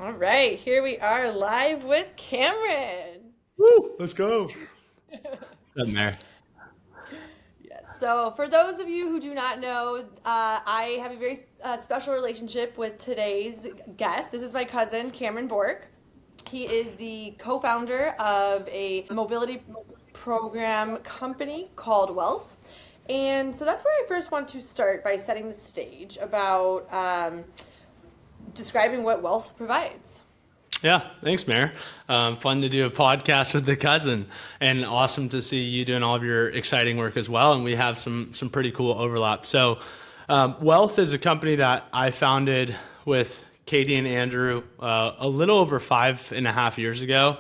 All right, here we are live with Cameron. Woo, let's go. What's up, Mayor? Yes, so for those of you who do not know, I have a very special relationship with today's guest. This is my cousin, Cameron Borch. He is the co-founder of a mobility program company called Wealth. And so that's where I first want to start by setting the stage about describing what Wealth provides. Yeah, thanks, Mayor. Fun to do a podcast with the cousin, and awesome to see you doing all of your exciting work as well. And we have some pretty cool overlap. So, Wealth is a company that I founded with Katie and Andrew a little over 5.5 years ago.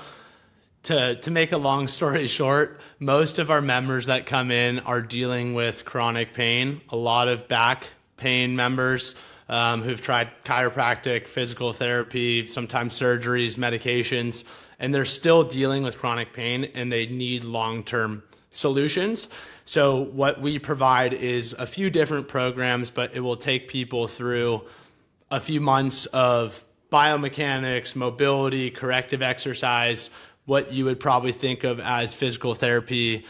To make a long story short, most of our members that come in are dealing with chronic pain. A lot of back pain members who've tried chiropractic, physical therapy, sometimes surgeries, medications, and they're still dealing with chronic pain and they need long-term solutions. So what we provide is a few different programs, but it will take people through a few months of biomechanics, mobility, corrective exercise, what you would probably think of as physical therapy,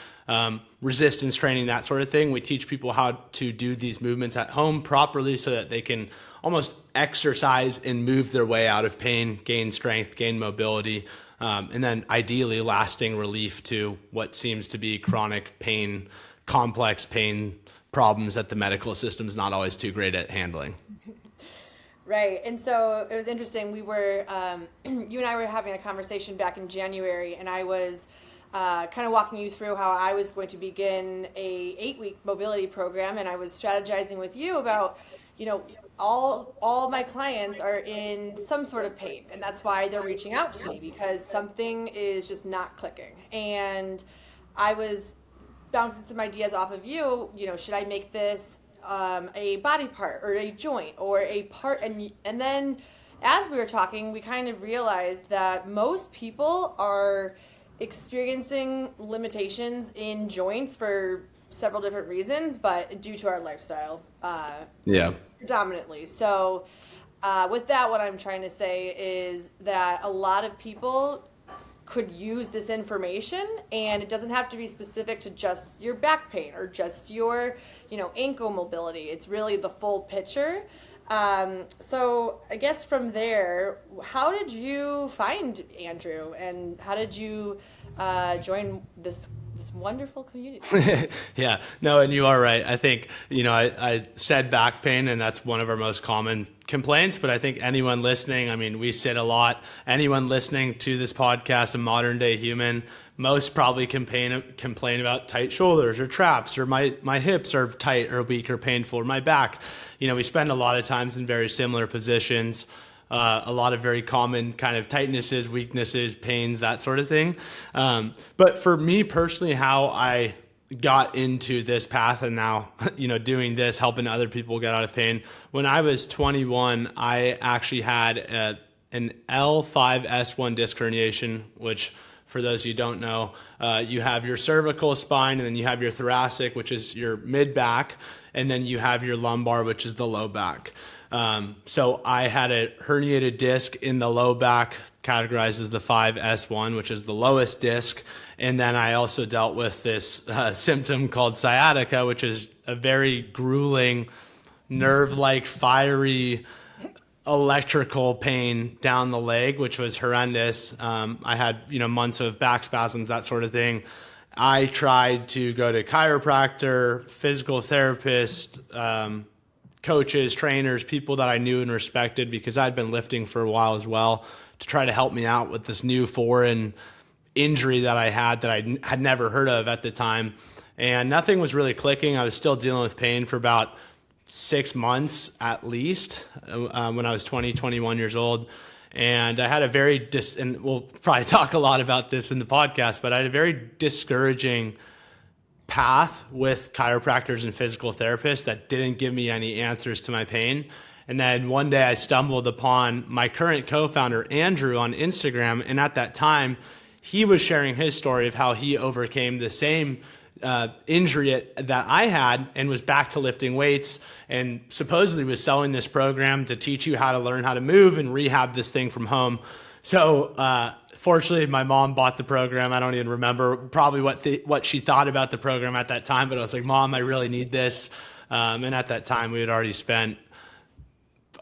resistance training, that sort of thing. We teach people how to do these movements at home properly so that they can almost exercise and move their way out of pain, gain strength, gain mobility, and then ideally lasting relief to what seems to be chronic pain, complex pain problems that the medical system is not always too great at handling. Right. And so it was interesting. We were, you and I were having a conversation back in January, and I was kind of walking you through how I was going to begin a 8-week mobility program. And I was strategizing with you about, all my clients are in some sort of pain. And that's why they're reaching out to me, because something is just not clicking. And I was bouncing some ideas off of you, should I make this a body part or a joint or a part, and then as we were talking, we kind of realized that most people are experiencing limitations in joints for several different reasons, but due to our lifestyle, predominantly. So with that, what I'm trying to say is that a lot of people could use this information, and it doesn't have to be specific to just your back pain or just your, ankle mobility. It's really the full picture. So I guess from there, how did you find Andrew, and how did you join this wonderful community? Yeah, no, and you are right. I think, I said back pain, and that's one of our most common complaints, but I think anyone listening, we sit a lot. Anyone listening to this podcast, a modern day human, most probably complain about tight shoulders or traps, or my hips are tight or weak or painful, or my back. We spend a lot of times in very similar positions. A lot of very common kind of tightnesses, weaknesses, pains, that sort of thing. But for me personally, how I got into this path and now, doing this, helping other people get out of pain. When I was 21, I actually had an L5-S1 disc herniation, which for those you don't know, you have your cervical spine, and then you have your thoracic, which is your mid back, and then you have your lumbar, which is the low back. So I had a herniated disc in the low back, categorized as the 5S1, which is the lowest disc. And then I also dealt with this symptom called sciatica, which is a very grueling, nerve-like, fiery, electrical pain down the leg, which was horrendous. I had, months of back spasms, that sort of thing. I tried to go to chiropractor, physical therapist, coaches, trainers, people that I knew and respected, because I'd been lifting for a while as well, to try to help me out with this new foreign injury that I had that I had never heard of at the time. And nothing was really clicking. I was still dealing with pain for about 6 months at least when I was 21 years old. And I had a very, and we'll probably talk a lot about this in the podcast, but I had a very discouraging path with chiropractors and physical therapists that didn't give me any answers to my pain. And then one day I stumbled upon my current co-founder, Andrew, on Instagram. And at that time, he was sharing his story of how he overcame the same injury that I had, and was back to lifting weights, and supposedly was selling this program to teach you how to learn how to move and rehab this thing from home. So fortunately, my mom bought the program. I don't even remember probably what she thought about the program at that time, but I was like, Mom, I really need this. And at that time, we had already spent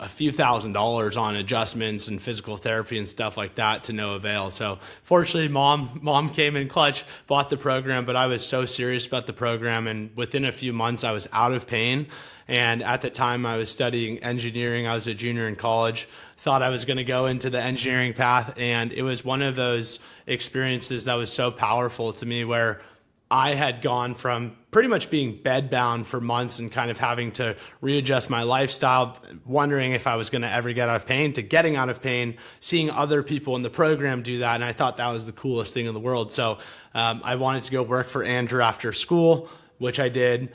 a few $1,000s on adjustments and physical therapy and stuff like that to no avail. So fortunately, mom came in clutch, bought the program, but I was so serious about the program, and within a few months I was out of pain. And at the time I was studying engineering. I was a junior in college, thought I was going to go into the engineering path. And it was one of those experiences that was so powerful to me, where I had gone from pretty much being bedbound for months and kind of having to readjust my lifestyle, wondering if I was going to ever get out of pain, to getting out of pain, seeing other people in the program do that. And I thought that was the coolest thing in the world. So I wanted to go work for Andrew after school, which I did.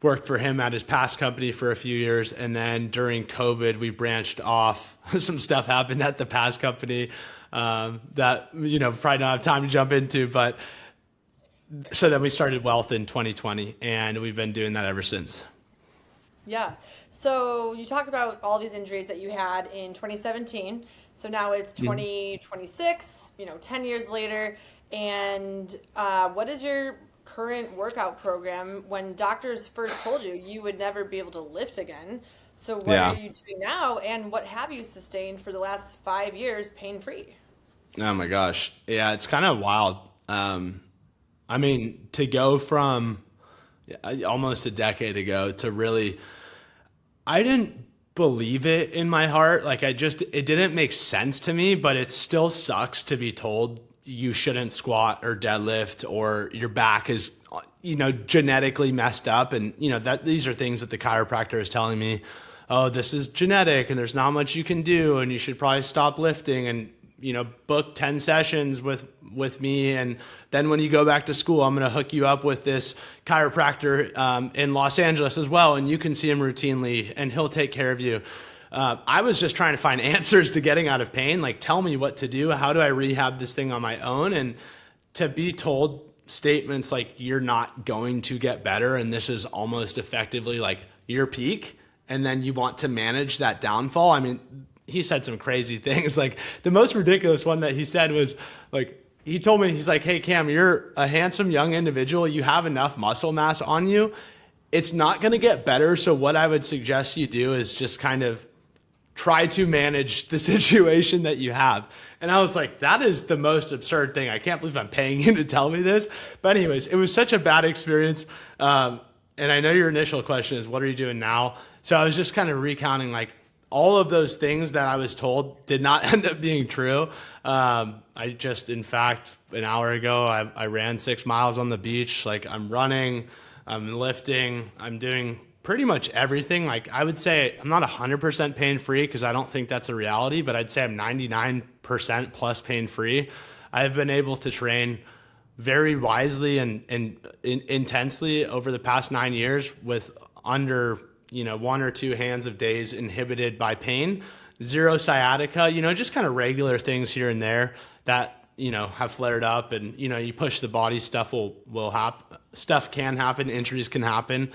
Worked for him at his past company for a few years. And then during COVID, we branched off. Some stuff happened at the past company that, probably don't have time to jump into, but so then we started Wealth in 2020, and we've been doing that ever since. Yeah. So you talked about all these injuries that you had in 2017. So now it's 2026, 10 years later. And what is your current workout program? When doctors first told you you would never be able to lift again, so what are you doing now, and what have you sustained for the last 5 years pain-free? Oh my gosh. Yeah, it's kind of wild. To go from almost a decade ago to really, I didn't believe it in my heart. Like it didn't make sense to me, but it still sucks to be told you shouldn't squat or deadlift, or your back is, genetically messed up. And, that these are things that the chiropractor is telling me, oh, this is genetic and there's not much you can do, and you should probably stop lifting and, book 10 sessions with me. And then when you go back to school, I'm going to hook you up with this chiropractor in Los Angeles as well, and you can see him routinely and he'll take care of you. I was just trying to find answers to getting out of pain. Like, tell me what to do. How do I rehab this thing on my own? And to be told statements like, you're not going to get better, and this is almost effectively like your peak, and then you want to manage that downfall. He said some crazy things. Like, the most ridiculous one that he said was like, he told me, he's like, hey, Cam, you're a handsome young individual. You have enough muscle mass on you. It's not going to get better. So what I would suggest you do is just kind of try to manage the situation that you have. And I was like, that is the most absurd thing. I can't believe I'm paying you to tell me this. But anyways, it was such a bad experience. And I know your initial question is, what are you doing now? So I was just kind of recounting, like, all of those things that I was told did not end up being true. In fact, an hour ago, I ran 6 miles on the beach. Like, I'm running, I'm lifting, I'm doing pretty much everything. Like, I would say I'm not 100% pain-free, because I don't think that's a reality, but I'd say I'm 99% plus pain-free. I've been able to train very wisely and intensely over the past 9 years with under 1 or 2 hands of days inhibited by pain, 0 sciatica, just kind of regular things here and there that, have flared up, and, you push the body, stuff will happen. Stuff can happen. Injuries can happen.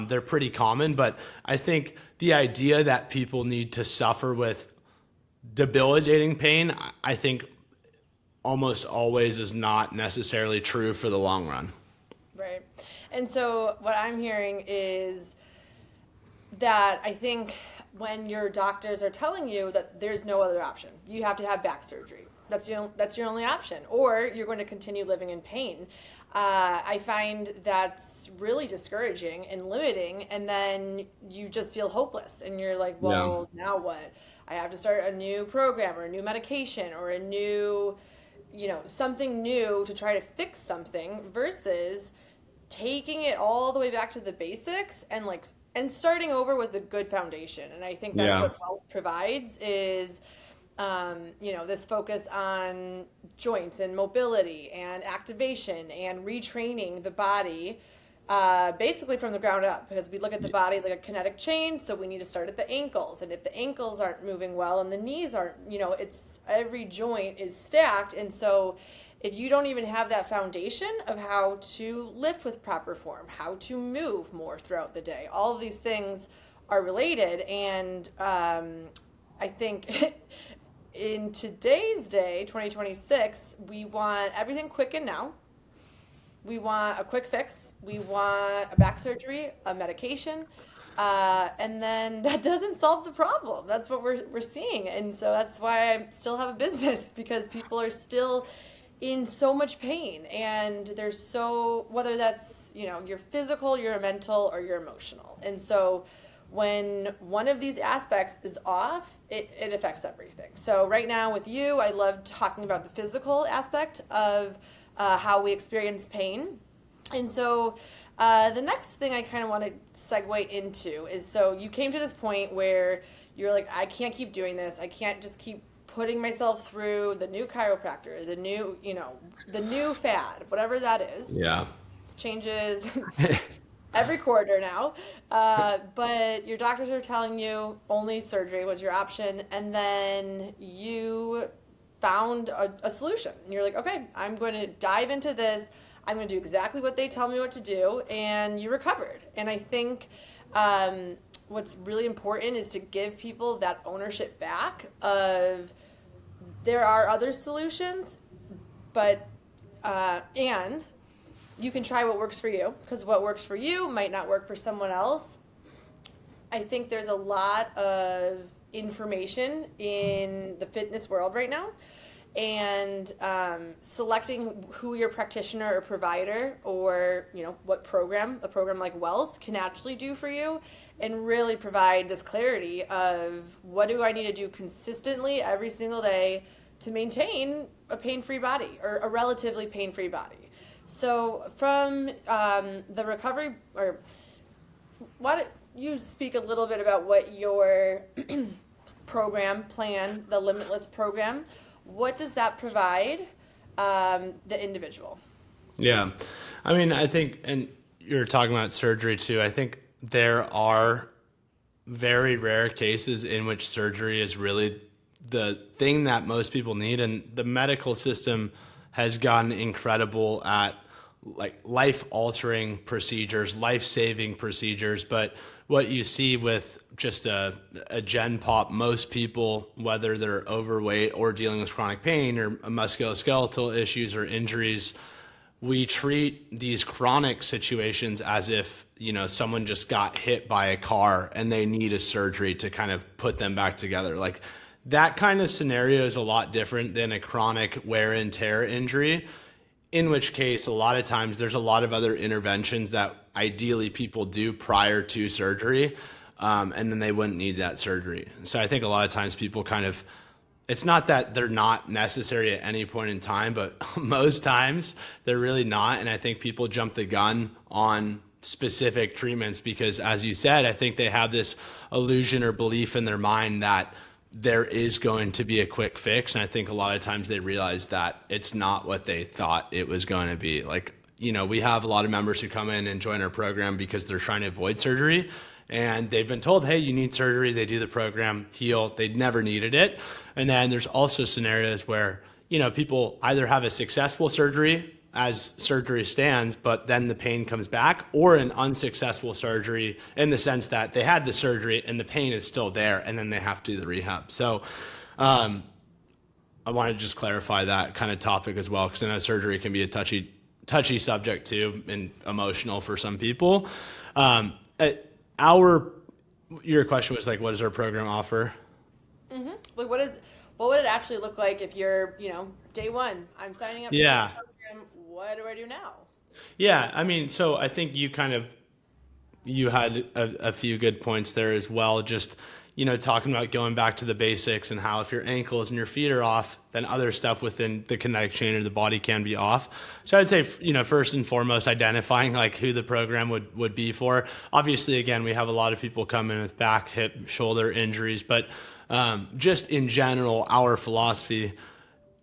They're pretty common, but I think the idea that people need to suffer with debilitating pain, I think almost always is not necessarily true for the long run. Right. And so what I'm hearing is that I think when your doctors are telling you that there's no other option, you have to have back surgery. That's your only option, or you're going to continue living in pain. I find that's really discouraging and limiting, and then you just feel hopeless, and you're like, well, now what? I have to start a new program or a new medication or a new, something new to try to fix something, versus taking it all the way back to the basics and starting over with a good foundation. And I think that's what Wealth provides is, this focus on joints and mobility and activation and retraining the body, basically from the ground up, because we look at the body like a kinetic chain. So we need to start at the ankles. And if the ankles aren't moving well and the knees aren't, it's every joint is stacked. And so if you don't even have that foundation of how to lift with proper form, how to move more throughout the day, all of these things are related. And I think in today's day, 2026, we want everything quick and now. We want a quick fix. We want a back surgery, a medication, and then that doesn't solve the problem. That's what we're seeing, and so that's why I still have a business, because people are still in so much pain, and there's so, whether that's, you know, your physical, your mental, or your emotional, and so when one of these aspects is off, it affects everything. So right now with you, I love talking about the physical aspect of how we experience pain. And so the next thing I kind of want to segue into is, so you came to this point where you're like, I can't keep doing this. I can't just keep putting myself through the new chiropractor, the new, you know, the new fad, whatever that is. Yeah. Changes every quarter now. But your doctors are telling you only surgery was your option. And then you found a solution. And you're like, okay, I'm going to dive into this. I'm going to do exactly what they tell me what to do. And you recovered. And I think what's really important is to give people that ownership back of, there are other solutions, but and you can try what works for you, because what works for you might not work for someone else. I think there's a lot of information in the fitness world right now, and selecting who your practitioner or provider, or, you know, what program, a program like Wealth can actually do for you, and really provide this clarity of, what do I need to do consistently every single day to maintain a pain-free body, or a relatively pain-free body. So from the recovery, or why don't you speak a little bit about what your program plan, the Limitless program, what does that provide the individual? Yeah. I mean, I think, and you're talking about surgery too, I think there are very rare cases in which surgery is really the thing that most people need. And the medical system has gotten incredible at like life-altering procedures, life-saving procedures. But what you see with just a gen pop, most people, whether they're overweight or dealing with chronic pain or musculoskeletal issues or injuries, we treat these chronic situations as if, you know, someone just got hit by a car and they need a surgery to kind of put them back together. Like, that kind of scenario is a lot different than a chronic wear and tear injury, in which case a lot of times there's a lot of other interventions that ideally people do prior to surgery, and then they wouldn't need that surgery. So I think a lot of times people kind of, it's not that they're not necessary at any point in time, but most times they're really not. And I think people jump the gun on specific treatments because, as you said, I think they have this illusion or belief in their mind that there is going to be a quick fix. And I think a lot of times they realize that it's not what they thought it was going to be. Like, you know, we have a lot of members who come in and join our program because they're trying to avoid surgery, and they've been told, hey, you need surgery. They do the program, heal. They never needed it. And then there's also scenarios where, you know, people either have a successful surgery as surgery stands, but then the pain comes back, or an unsuccessful surgery in the sense that they had the surgery and the pain is still there, and then they have to do the rehab. So I want to just clarify that kind of topic as well, because I know surgery can be a touchy subject too, and emotional for some people. Your question was like, what does our program offer? Mm-hmm. Like, what would it actually look like if you're, you know, day one, I'm signing up for Yeah. this program, what do I do now? Yeah, I mean, so I think you had a few good points there as well. Just, you know, talking about going back to the basics and how if your ankles and your feet are off, then other stuff within the kinetic chain or the body can be off. So I'd say, you know, first and foremost, identifying like who the program would be for. Obviously, again, we have a lot of people come in with back, hip, shoulder injuries, but just in general, our philosophy,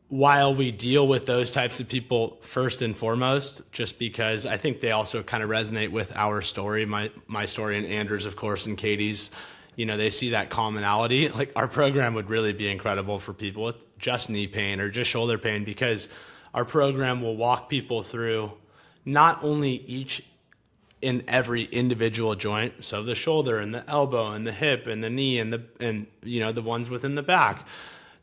while we deal with those types of people first and foremost, just because I think they also kind of resonate with our story, my story and Andrew's, of course, and Katie's, you know, they see that commonality. Like, our program would really be incredible for people with just knee pain or just shoulder pain, because our program will walk people through not only each in every individual joint, so the shoulder and the elbow and the hip and the knee and the ones within the back.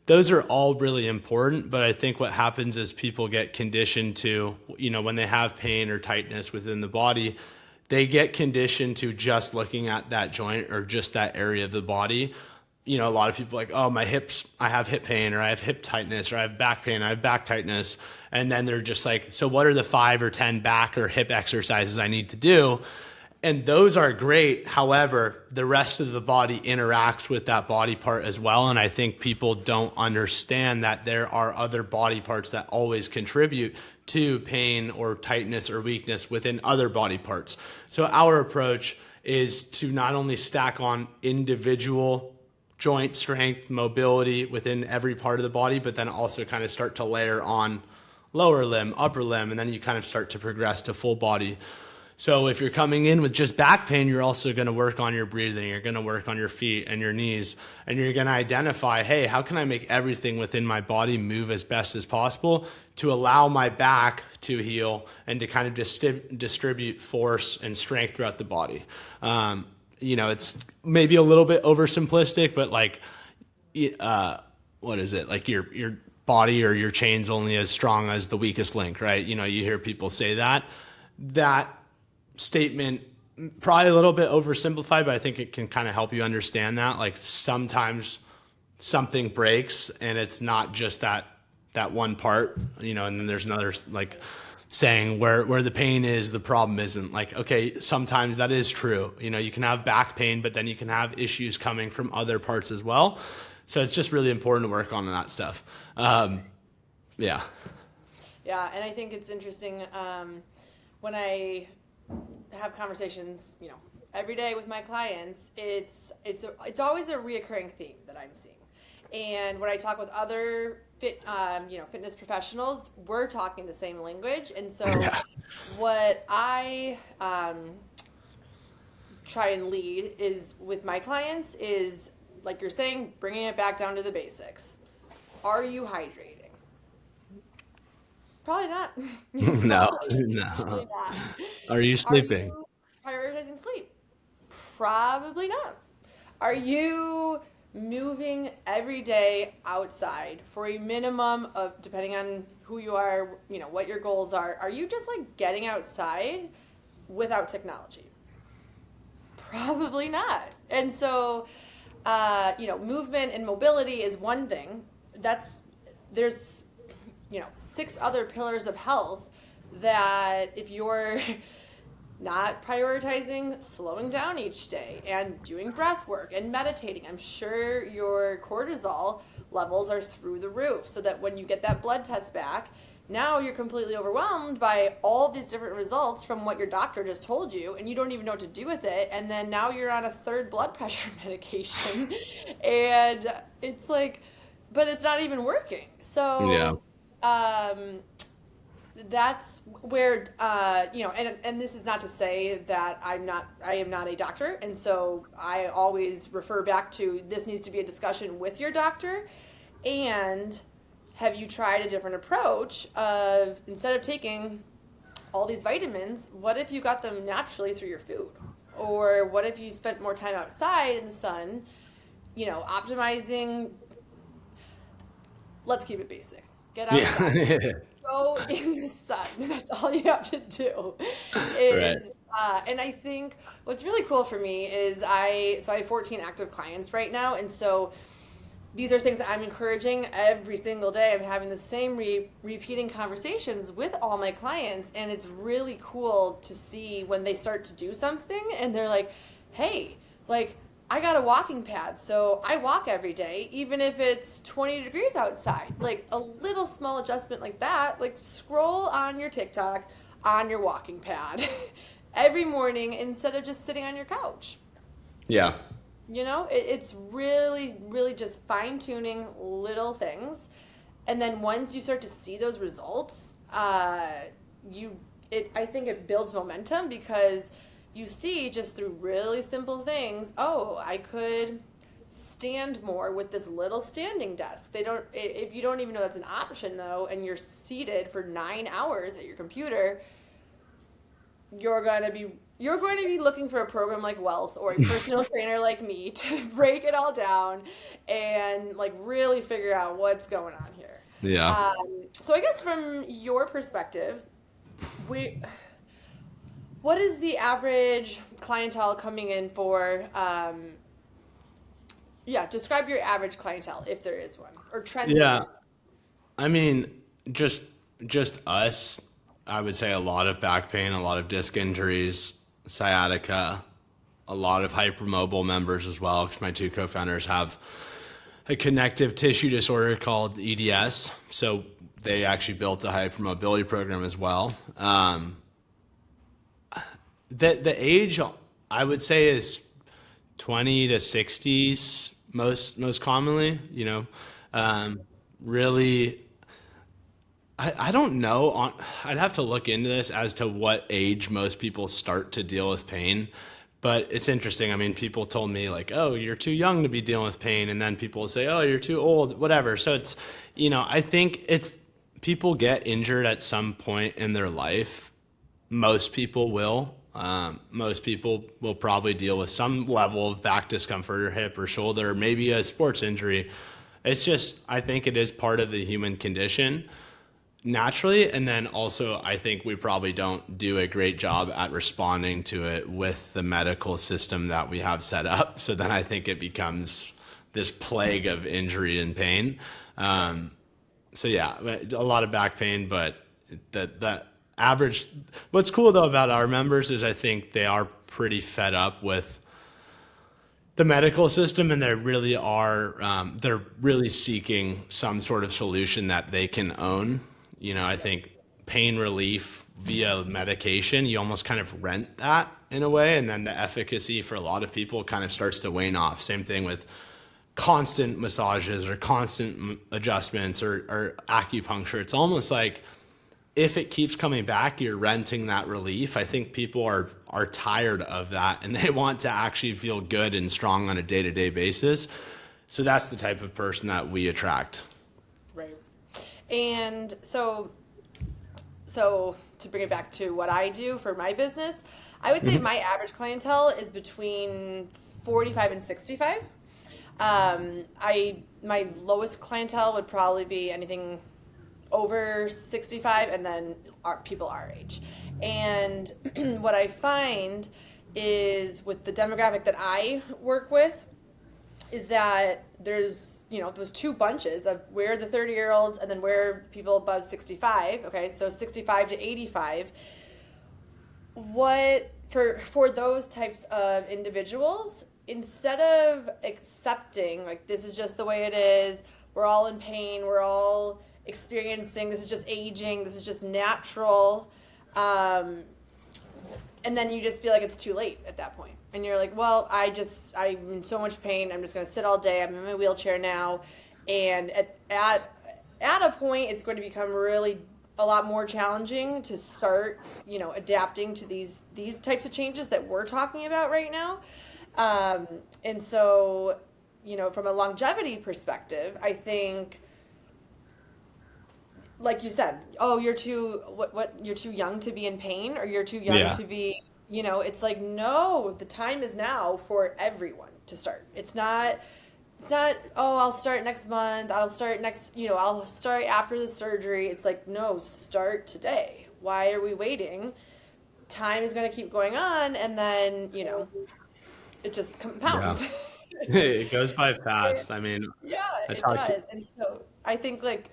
Those are all really important, but I think what happens is people get conditioned to, when they have pain or tightness within the body, they get conditioned to just looking at that joint or just that area of the body. A lot of people are like, oh, my hips, I have hip pain, or I have hip tightness, or I have back pain, I have back tightness. And then they're just like, so what are the 5 or 10 back or hip exercises I need to do? And those are great. However, the rest of the body interacts with that body part as well. And I think people don't understand that there are other body parts that always contribute to pain or tightness or weakness within other body parts. So our approach is to not only stack on individual joint strength, mobility within every part of the body, but then also kind of start to layer on lower limb, upper limb, and then you kind of start to progress to full body. So if you're coming in with just back pain, you're also going to work on your breathing. You're going to work on your feet and your knees, and you're going to identify, hey, how can I make everything within my body move as best as possible to allow my back to heal and to kind of distribute force and strength throughout the body. It's maybe a little bit oversimplistic, but what is it? Like your body or your chain's only as strong as the weakest link, right? You hear people say that. That statement, probably a little bit oversimplified, but I think it can kind of help you understand that. Like sometimes something breaks and it's not just that one part, and then there's another like saying where the pain is, the problem isn't. Like, okay, sometimes that is true. You can have back pain, but then you can have issues coming from other parts as well. So it's just really important to work on that stuff. Yeah. Yeah, and I think it's interesting when I have conversations, every day with my clients. It's always a reoccurring theme that I'm seeing, and when I talk with other fitness professionals, we're talking the same language. And so, what I try and lead is with my clients is, like you're saying, bringing it back down to the basics. Are you hydrating? Probably not. No. Probably not. Are you sleeping? Are you prioritizing sleep? Probably not. Are you moving every day outside for a minimum of, depending on who you are, what your goals are you just like getting outside without technology? Probably not. And so, movement and mobility is one thing. There's 6 other pillars of health that if you're not prioritizing slowing down each day and doing breath work and meditating, I'm sure your cortisol levels are through the roof, so that when you get that blood test back, now you're completely overwhelmed by all these different results from what your doctor just told you, and you don't even know what to do with it. And then now you're on a 3rd blood pressure medication and it's like, but it's not even working. So that's where, and this is not to say that I am not a doctor. And so I always refer back to, this needs to be a discussion with your doctor. And have you tried a different approach of, instead of taking all these vitamins, what if you got them naturally through your food? Or what if you spent more time outside in the sun, optimizing, let's keep it basic. Get outside. Go in the sun. That's all you have to do. And I think what's really cool for me is I have 14 active clients right now, and so these are things that I'm encouraging every single day. I'm having the same repeating conversations with all my clients, and it's really cool to see when they start to do something and they're like, hey, like, I got a walking pad, so I walk every day, even if it's 20 degrees outside. Like, a little small adjustment like that, like scroll on your TikTok on your walking pad every morning instead of just sitting on your couch. Yeah. It's really, really just fine-tuning little things. And then once you start to see those results, I think it builds momentum, because you see just through really simple things, oh, I could stand more with this little standing desk. They don't, if you don't even know that's an option though, and you're seated for 9 hours at your computer, you're going to be looking for a program like Wealth or a personal trainer like me to break it all down and like really figure out what's going on here. Yeah. So I guess from your perspective, what is the average clientele coming in for? Describe your average clientele if there is one, or trends. Yeah. I mean, just us, I would say a lot of back pain, a lot of disc injuries, sciatica, a lot of hypermobile members as well, because my two co-founders have a connective tissue disorder called EDS. So they actually built a hypermobility program as well. The age, I would say, is 20 to 60s most commonly, really. I don't know. I'd have to look into this as to what age most people start to deal with pain. But it's interesting. I mean, people told me like, oh, you're too young to be dealing with pain. And then people will say, oh, you're too old, whatever. So it's, I think people get injured at some point in their life. Most people will. Most people will probably deal with some level of back discomfort or hip or shoulder, or maybe a sports injury. It's just, I think it is part of the human condition naturally. And then also, I think we probably don't do a great job at responding to it with the medical system that we have set up. So then I think it becomes this plague of injury and pain. So yeah, a lot of back pain, but the average, what's cool though about our members is I think they are pretty fed up with the medical system, and they really are, they're really seeking some sort of solution that they can own. I think pain relief via medication, you almost kind of rent that in a way, and then the efficacy for a lot of people kind of starts to wane off. Same thing with constant massages or constant adjustments or acupuncture. It's almost like if it keeps coming back, you're renting that relief. I think people are tired of that, and they want to actually feel good and strong on a day-to-day basis. So that's the type of person that we attract. Right. And so to bring it back to what I do for my business, I would say my average clientele is between 45 and 65. My lowest clientele would probably be anything over 65, and then people our age. And what I find is with the demographic that I work with is that there's, those two bunches of where the 30-year-olds and then where people above 65, okay, so 65 to 85. What, for those types of individuals, instead of accepting, like, this is just the way it is, we're all in pain, we're all experiencing, this is just aging, this is just natural, and then you just feel like it's too late at that point. And you're like, well, I'm in so much pain, I'm just going to sit all day, I'm in my wheelchair now, and at a point, it's going to become really a lot more challenging to start, adapting to these types of changes that we're talking about right now. And so, from a longevity perspective, I think, like you said, oh, you're too young to be in pain, or you're too young to be, it's like, no, the time is now for everyone to start. It's not, oh, I'll start next month, I'll start I'll start after the surgery. It's like, no, start today. Why are we waiting? Time is going to keep going on, and then, it just compounds. Yeah. It goes by fast. I mean, yeah, it does. And so I think, like,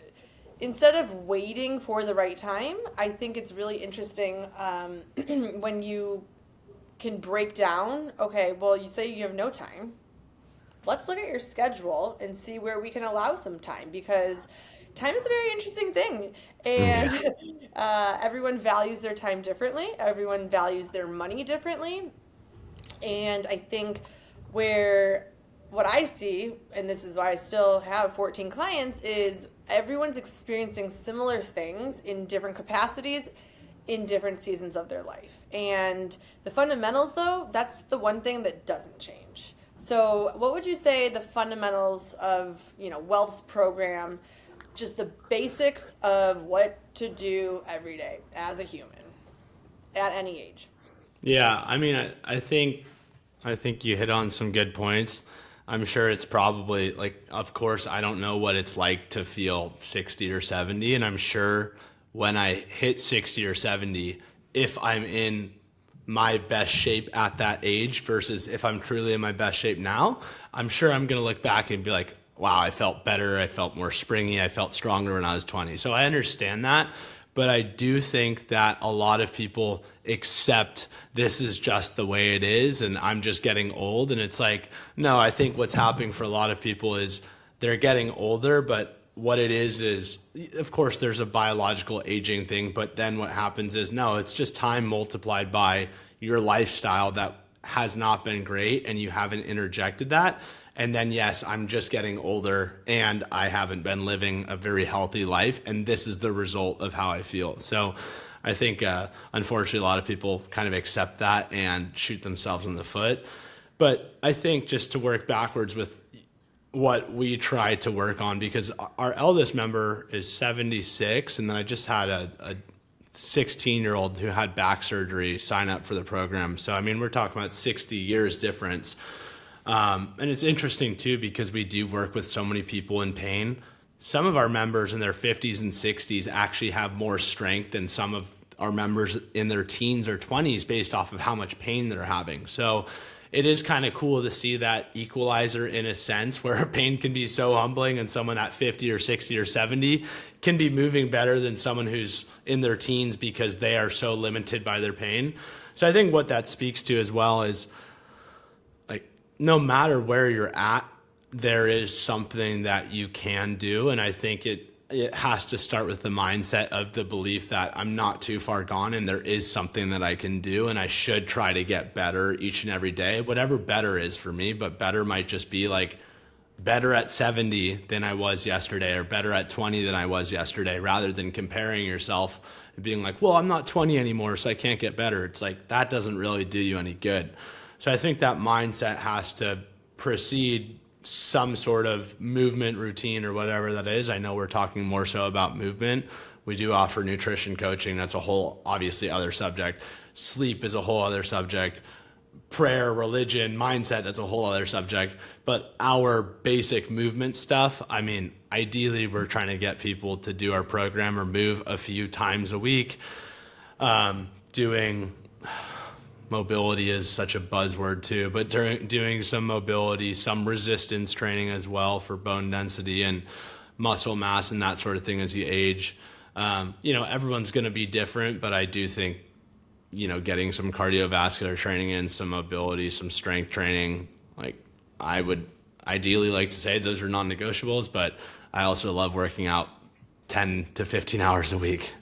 instead of waiting for the right time, I think it's really interesting when you can break down, okay, well, you say you have no time. Let's look at your schedule and see where we can allow some time, because time is a very interesting thing. And everyone values their time differently. Everyone values their money differently. And I think what I see, and this is why I still have 14 clients, is everyone's experiencing similar things in different capacities in different seasons of their life. And the fundamentals, though, that's the one thing that doesn't change. So what would you say the fundamentals of, Wealth's program, just the basics of what to do every day as a human at any age? Yeah, I mean, I think you hit on some good points. I'm sure it's probably like, of course, I don't know what it's like to feel 60 or 70, and I'm sure when I hit 60 or 70, if I'm in my best shape at that age versus if I'm truly in my best shape now, I'm sure I'm going to look back and be like, wow, I felt better. I felt more springy. I felt stronger when I was 20. So I understand that. But I do think that a lot of people accept this is just the way it is and I'm just getting old. And it's like, no, I think what's happening for a lot of people is they're getting older, but what it is, of course, there's a biological aging thing, but then what happens is, no, it's just time multiplied by your lifestyle that has not been great and you haven't interjected that. And then, yes, I'm just getting older and I haven't been living a very healthy life. And this is the result of how I feel. So I think, unfortunately, a lot of people kind of accept that and shoot themselves in the foot. But I think just to work backwards with what we try to work on, because our eldest member is 76. And then I just had a 16-year-old who had back surgery sign up for the program. So, I mean, we're talking about 60 years difference. And it's interesting too, because we do work with so many people in pain. Some of our members in their 50s and 60s actually have more strength than some of our members in their teens or 20s based off of how much pain they're having. So it is kind of cool to see that equalizer in a sense, where pain can be so humbling and someone at 50 or 60 or 70 can be moving better than someone who's in their teens because they are so limited by their pain. So I think what that speaks to as well is, no matter where you're at, there is something that you can do. And I think it has to start with the mindset of the belief that I'm not too far gone and there is something that I can do and I should try to get better each and every day, whatever better is for me. But better might just be like better at 70 than I was yesterday, or better at 20 than I was yesterday, rather than comparing yourself and being like, well, I'm not 20 anymore, so I can't get better. It's like, that doesn't really do you any good. So I think that mindset has to precede some sort of movement routine or whatever that is. I know we're talking more so about movement. We do offer nutrition coaching. That's a whole, obviously, other subject. Sleep is a whole other subject. Prayer, religion, mindset, that's a whole other subject. But our basic movement stuff, I mean, ideally, we're trying to get people to do our program or move a few times a week. Doing mobility is such a buzzword too, but doing some mobility, some resistance training as well for bone density and muscle mass and that sort of thing as you age. Everyone's going to be different, but I do think, getting some cardiovascular training in, some mobility, some strength training, like I would ideally like to say those are non-negotiables, but I also love working out 10 to 15 hours a week.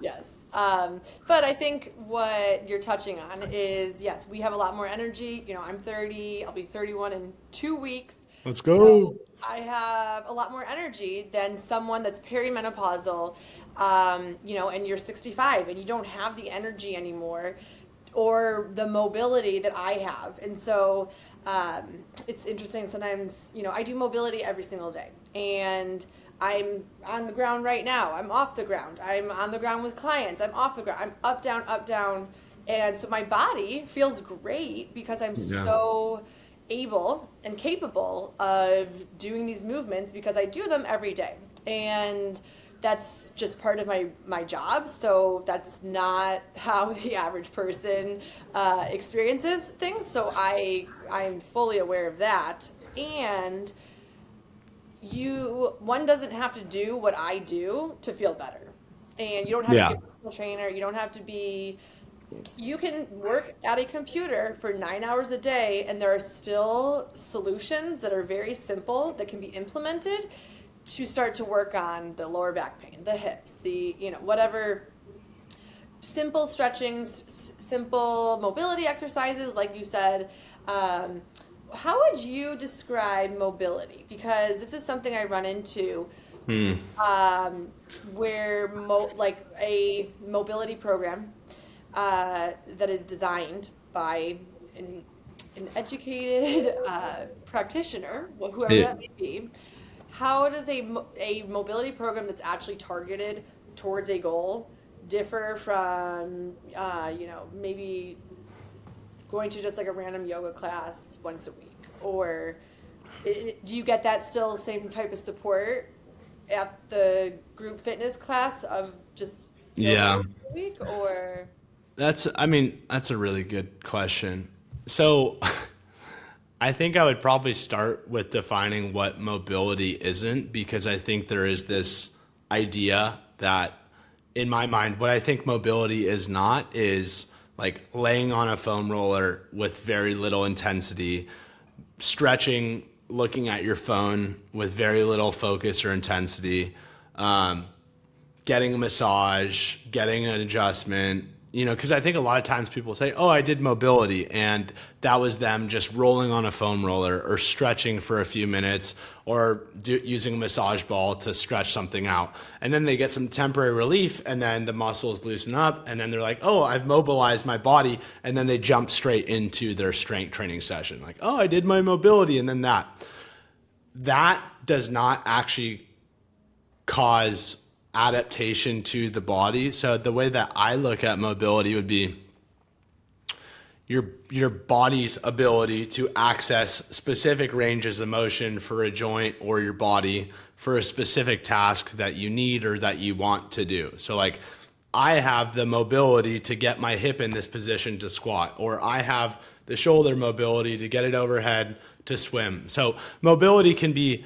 Yes. But I think what you're touching on is, yes, we have a lot more energy. I'm 30, I'll be 31 in 2 weeks. Let's go. So I have a lot more energy than someone that's perimenopausal, and you're 65 and you don't have the energy anymore or the mobility that I have. And so it's interesting. Sometimes, I do mobility every single day, and I'm on the ground right now. I'm off the ground. I'm on the ground with clients. I'm off the ground. I'm up, down, up, down. And so my body feels great because I'm so able and capable of doing these movements because I do them every day. And that's just part of my job. So that's not how the average person experiences things. So I'm fully aware of that. And one doesn't have to do what I do to feel better. And you don't have to be a personal trainer. You don't have to be, you can work at a computer for 9 hours a day, and there are still solutions that are very simple that can be implemented to start to work on the lower back pain, the hips, whatever, simple stretching, simple mobility exercises, like you said. How would you describe mobility? Because this is something I run into, where a mobility program that is designed by an educated practitioner, whoever Yeah. that may be, how does a mobility program that's actually targeted towards a goal differ from, maybe going to just like a random yoga class once a week? Or do you get that still same type of support at the group fitness class of just yoga Yeah. once a week? Or That's a really good question. So I think I would probably start with defining what mobility isn't, because I think there is this idea that, in my mind, what I think mobility is not is like laying on a foam roller with very little intensity, stretching, looking at your phone with very little focus or intensity, getting a massage, getting an adjustment, because I think a lot of times people say, oh, I did mobility, and that was them just rolling on a foam roller or stretching for a few minutes or using a massage ball to stretch something out. And then they get some temporary relief, and then the muscles loosen up, and then they're like, oh, I've mobilized my body. And then they jump straight into their strength training session. Like, oh, I did my mobility, and then that does not actually cause adaptation to the body. So the way that I look at mobility would be your body's ability to access specific ranges of motion for a joint or your body for a specific task that you need or that you want to do. So like, I have the mobility to get my hip in this position to squat, or I have the shoulder mobility to get it overhead to swim. So mobility can be,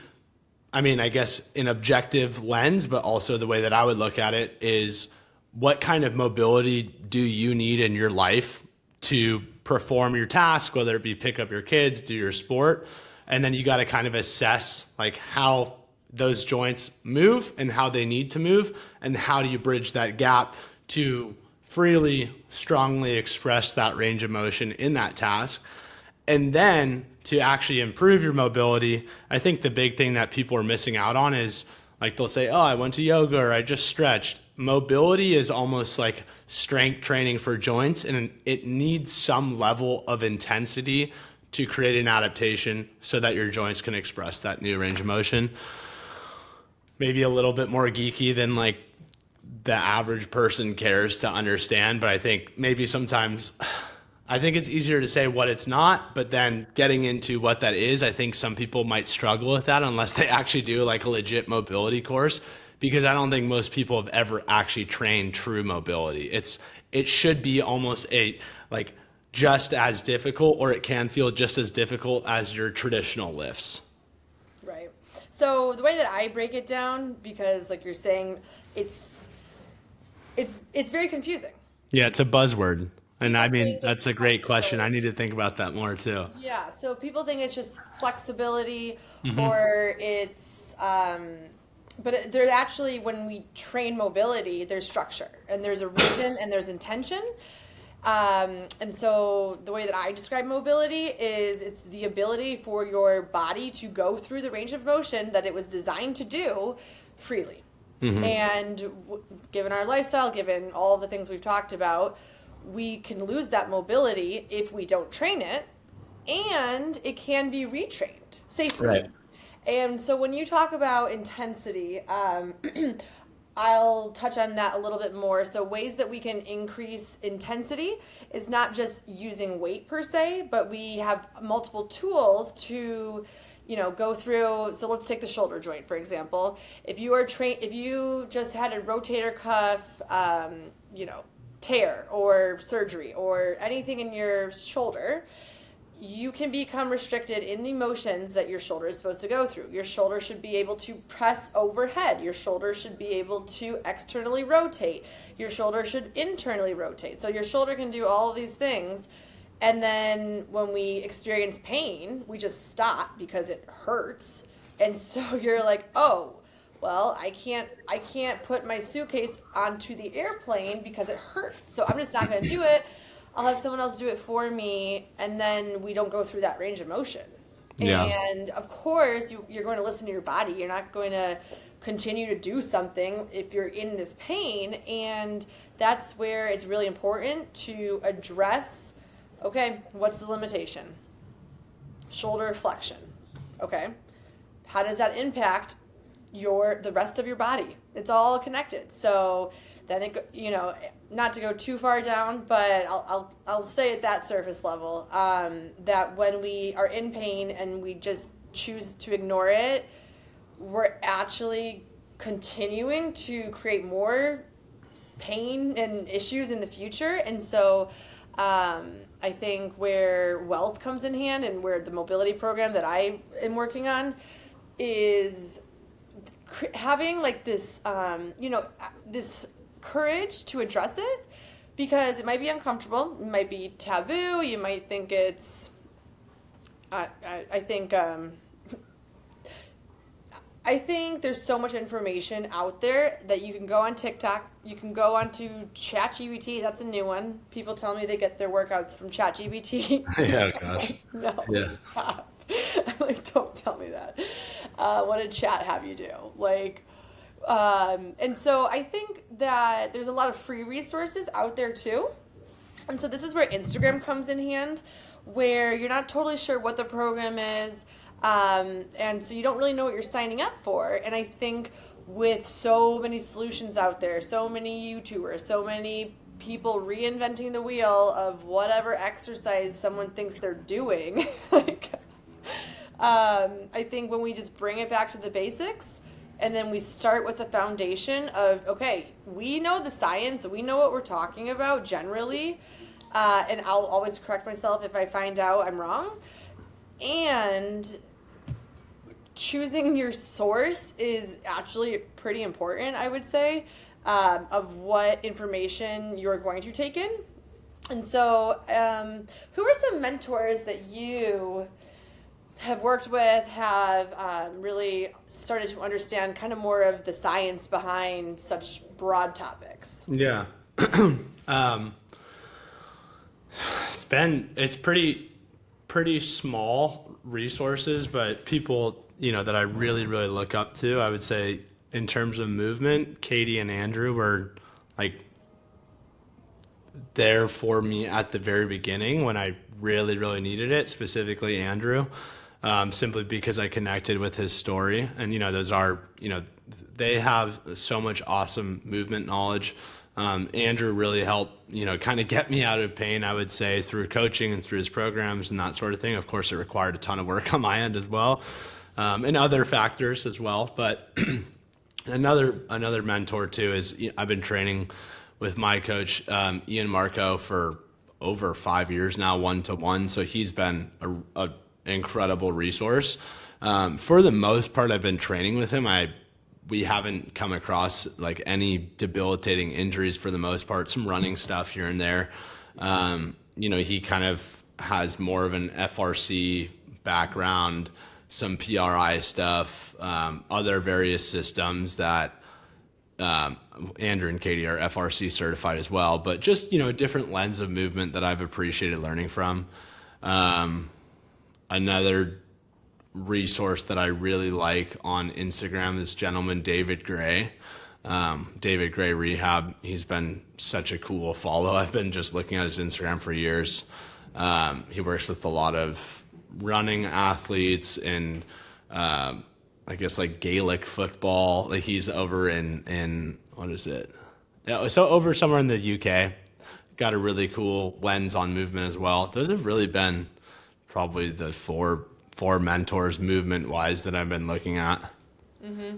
I guess, an objective lens, but also the way that I would look at it is, what kind of mobility do you need in your life to perform your task, whether it be pick up your kids, do your sport, and then you got to kind of assess like how those joints move and how they need to move, and how do you bridge that gap to freely, strongly express that range of motion in that task. And then to actually improve your mobility, I think the big thing that people are missing out on is, like, they'll say, oh, I went to yoga or I just stretched. Mobility is almost like strength training for joints, and it needs some level of intensity to create an adaptation so that your joints can express that new range of motion. Maybe a little bit more geeky than like the average person cares to understand, but I think maybe sometimes I think it's easier to say what it's not, but then getting into what that is, I think some people might struggle with that unless they actually do like a legit mobility course, because I don't think most people have ever actually trained true mobility. It should be almost just as difficult, or it can feel just as difficult as your traditional lifts. right. So the way that I break it down, because like you're saying, it's very confusing. Yeah, it's a buzzword. And People think that's it's a great question. I flexibility. need to think about that more too. Yeah, so people think it's just flexibility, Mm-hmm. or but they're actually, when we train mobility, there's structure and there's a reason and there's intention. And so the way that I describe mobility is, it's the ability for your body to go through the range of motion that it was designed to do freely. Mm-hmm. And given our lifestyle, given all of the things we've talked about, we can lose that mobility if we don't train it, and it can be retrained safely. Right. And so when you talk about intensity, I'll touch on that a little bit more. So ways that we can increase intensity is not just using weight per se, but we have multiple tools to go through. So let's take the shoulder joint, for example. If you just had a rotator cuff, tear or surgery or anything in your shoulder, you can become restricted in the motions that your shoulder is supposed to go through. Your shoulder should be able to press overhead. Your shoulder should be able to externally rotate. Your shoulder should internally rotate. So your shoulder can do all of these things. And then when we experience pain, we just stop because it hurts. And so you're like, oh, well, I can't put my suitcase onto the airplane because it hurts. So I'm just not going to do it. I'll have someone else do it for me, and then we don't go through that range of motion. Yeah. And of course, you're going to listen to your body. You're not going to continue to do something if you're in this pain. And that's where it's really important to address, okay, what's the limitation? shoulder flexion. Okay. How does that impact the rest of your body? It's all connected. So then not to go too far down, but I'll stay at that surface level. That when we are in pain and we just choose to ignore it, we're actually continuing to create more pain and issues in the future. And so I think where wealth comes in hand, and where the mobility program that I am working on is having like this this courage to address it, because it might be uncomfortable, it might be taboo, you might think it's I think there's so much information out there that you can go on TikTok, you can go onto ChatGPT. That's a new one. People tell me they get their workouts from ChatGPT. Yeah, gosh. No, Yeah. stop. I'm like, don't tell me that. What did Chat have you do? And so I think that there's a lot of free resources out there too. And so this is where Instagram comes in hand, where you're not totally sure what the program is. And so you don't really know what you're signing up for. And I think with so many solutions out there, so many YouTubers, so many people reinventing the wheel of whatever exercise someone thinks they're doing, I think when we just bring it back to the basics, and then we start with the foundation of, okay, we know the science, we know what we're talking about generally, and I'll always correct myself if I find out I'm wrong. And choosing your source is actually pretty important, I would say, of what information you're going to take in. And so who are some mentors that you have worked with, have really started to understand kind of more of the science behind such broad topics? Yeah. It's pretty small resources, but people, that I really, really look up to, I would say in terms of movement, Katie and Andrew were like there for me at the very beginning when I really, really needed it, specifically Andrew, simply because I connected with his story. And, those are, they have so much awesome movement knowledge. Andrew really helped, kind of get me out of pain, I would say, through coaching and through his programs and that sort of thing. Of course, it required a ton of work on my end as well, and other factors as well. But another mentor too is I've been training with my coach, Ian Marco, for over 5 years now, 1-to-1. So he's been a incredible resource. For the most part, I've been training with him. We haven't come across like any debilitating injuries for the most part, some running stuff here and there. He kind of has more of an FRC background, some PRI stuff, other various systems that Andrew and Katie are FRC certified as well, but just, a different lens of movement that I've appreciated learning from. Another resource that I really like on Instagram, this gentleman, David Gray, David Gray Rehab. He's been such a cool follow. I've been just looking at his Instagram for years. He works with a lot of running athletes and, I guess like Gaelic football. Like he's over in what is it? Yeah, so over somewhere in the UK. Got a really cool lens on movement as well. Those have really been probably the four mentors movement wise that I've been looking at. Mm-hmm.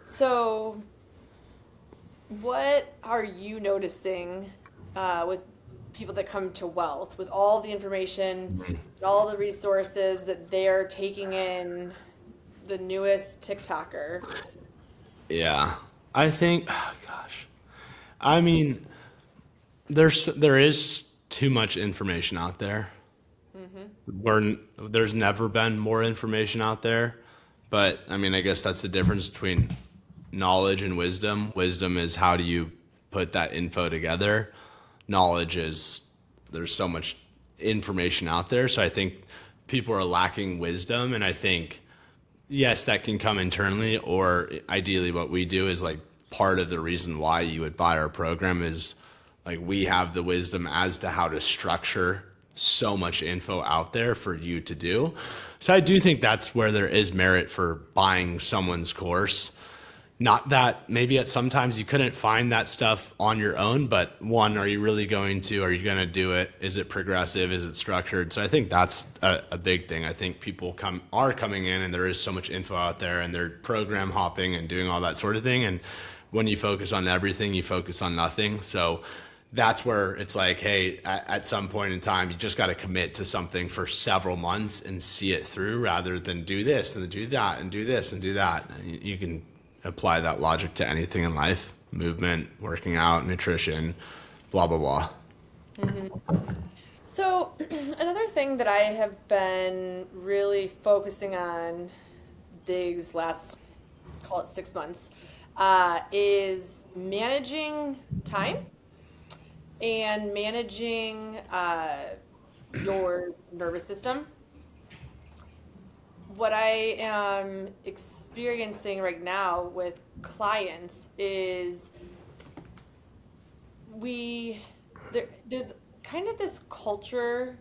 So what are you noticing with people that come to Wealth, with all the information, all the resources that they're taking in, the newest TikToker? Yeah, I think, I mean, there is too much information out there. There's never been more information out there, but I mean, I guess that's the difference between knowledge and wisdom. Wisdom is how do you put that info together. Knowledge is there's so much information out there. So I think people are lacking wisdom, and I think, yes, that can come internally, or ideally what we do is like part of the reason why you would buy our program is like we have the wisdom as to how to structure so much info out there for you to do. So I do think that's where there is merit for buying someone's course. Not that maybe at sometimes you couldn't find that stuff on your own, but one, are you really going to? Are you going to do it? Is it progressive? Is it structured? So I think that's a big thing. I think people are coming in, and there is so much info out there, and they're program hopping and doing all that sort of thing. And when you focus on everything, you focus on nothing. So that's where it's like, hey, at some point in time, you just got to commit to something for several months and see it through, rather than do this and do that and do this and do that. You can apply that logic to anything in life: movement, working out, nutrition, blah, blah, blah. Mm-hmm. So another thing that I have been really focusing on these last, call it 6 months, is managing time and managing your nervous system. What I am experiencing right now with clients is there's kind of this culture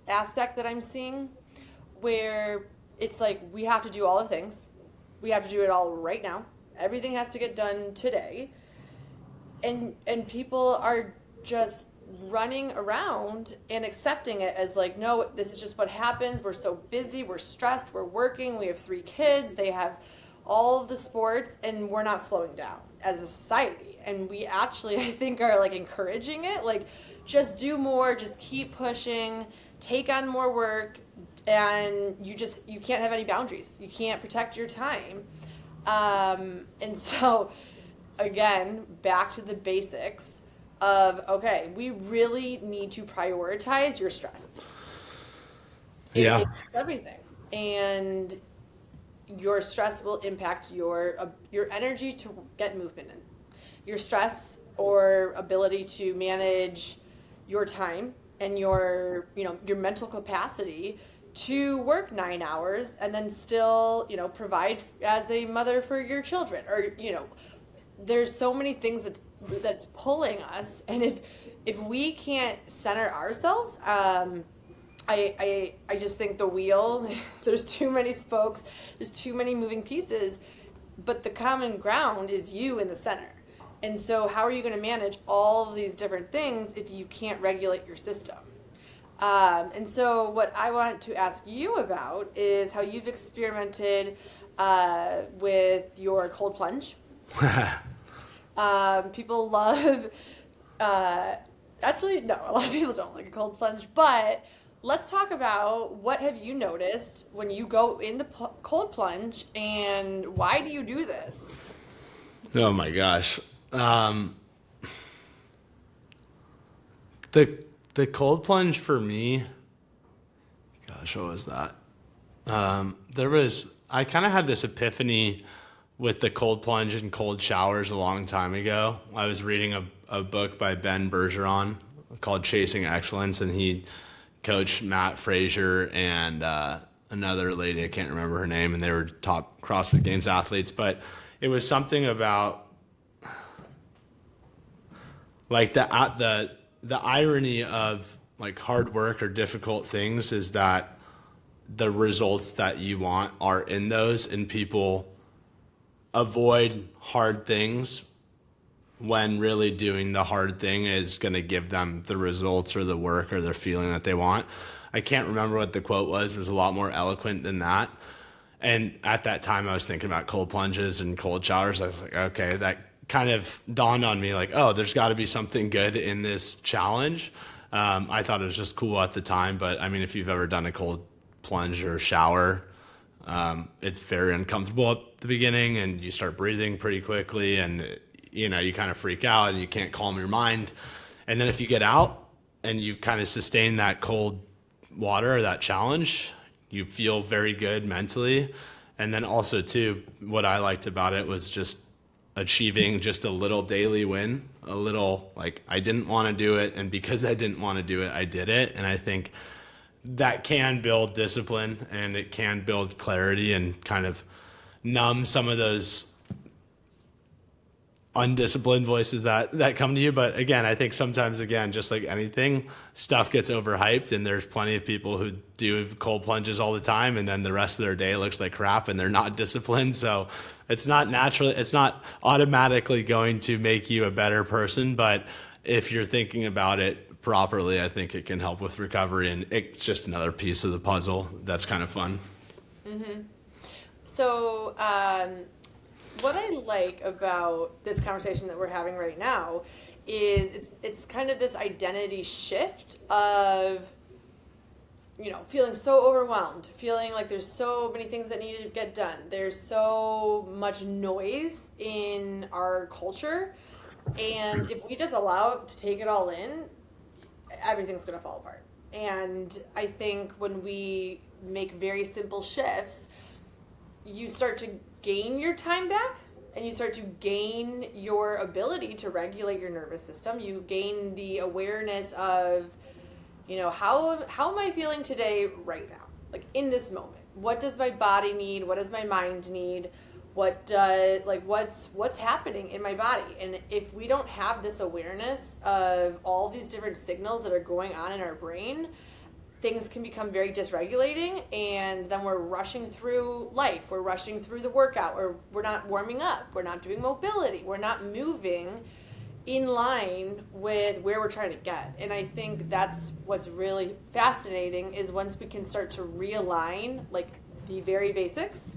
aspect that I'm seeing where it's like we have to do all the things. We have to do it all right now. Everything has to get done today. And people are just running around and accepting it as like, no, this is just what happens. We're so busy, we're stressed, we're working, we have 3 kids, they have all of the sports, and we're not slowing down as a society. And we actually, I think, are like encouraging it, like just do more, just keep pushing, take on more work, and you can't have any boundaries. You can't protect your time. And so again, back to the basics of, okay, we really need to prioritize your stress. Yeah. It's everything. And your stress will impact your energy to get movement in. Your stress or ability to manage your time and your mental capacity to work 9 hours and then still, provide as a mother for your children, or, there's so many things that's pulling us, and if we can't center ourselves, I just think the wheel, there's too many spokes, there's too many moving pieces, but the common ground is you in the center. And so how are you going to manage all of these different things if you can't regulate your system? And so what I want to ask you about is how you've experimented with your cold plunge. People love, actually, no, a lot of people don't like a cold plunge, but let's talk about what have you noticed when you go in the cold plunge, and why do you do this? Oh my gosh. The cold plunge for me, gosh, what was that? I kind of had this epiphany with the cold plunge and cold showers a long time ago. I was reading a book by Ben Bergeron called Chasing Excellence, and he coached Matt Frazier and another lady, I can't remember her name, and they were top CrossFit Games athletes. But it was something about like the irony of like hard work or difficult things is that the results that you want are in those, and people avoid hard things when really doing the hard thing is going to give them the results or the work or the feeling that they want. I can't remember what the quote was. It was a lot more eloquent than that. And at that time I was thinking about cold plunges and cold showers. I was like, okay, that kind of dawned on me like, oh, there's got to be something good in this challenge. I thought it was just cool at the time, but I mean, if you've ever done a cold plunge or shower, it's very uncomfortable at the beginning, and you start breathing pretty quickly, and you kind of freak out and you can't calm your mind. And then if you get out and you kind of sustain that cold water or that challenge, you feel very good mentally. And then also too, what I liked about it was just achieving just a little daily win, a little like, I didn't want to do it, and because I didn't want to do it, I did it. And I think that can build discipline, and it can build clarity and kind of numb some of those undisciplined voices that come to you. But again, I think sometimes, again, just like anything, stuff gets overhyped, and there's plenty of people who do cold plunges all the time, and then the rest of their day looks like crap and they're not disciplined. So it's not automatically going to make you a better person, but if you're thinking about it properly, I think it can help with recovery, and it's just another piece of the puzzle that's kind of fun. So, what I like about this conversation that we're having right now is it's kind of this identity shift of, feeling so overwhelmed, feeling like there's so many things that need to get done. There's so much noise in our culture, and if we just allow it to take it all in, everything's going to fall apart. And I think when we make very simple shifts, you start to gain your time back, and you start to gain your ability to regulate your nervous system. You gain the awareness of, how am I feeling today right now? Like in this moment, what does my body need? What does my mind need? What's happening in my body? And if we don't have this awareness of all these different signals that are going on in our brain, things can become very dysregulating, and then we're rushing through life. We're rushing through the workout, or we're not warming up. We're not doing mobility. We're not moving in line with where we're trying to get. And I think that's what's really fascinating, is once we can start to realign like the very basics,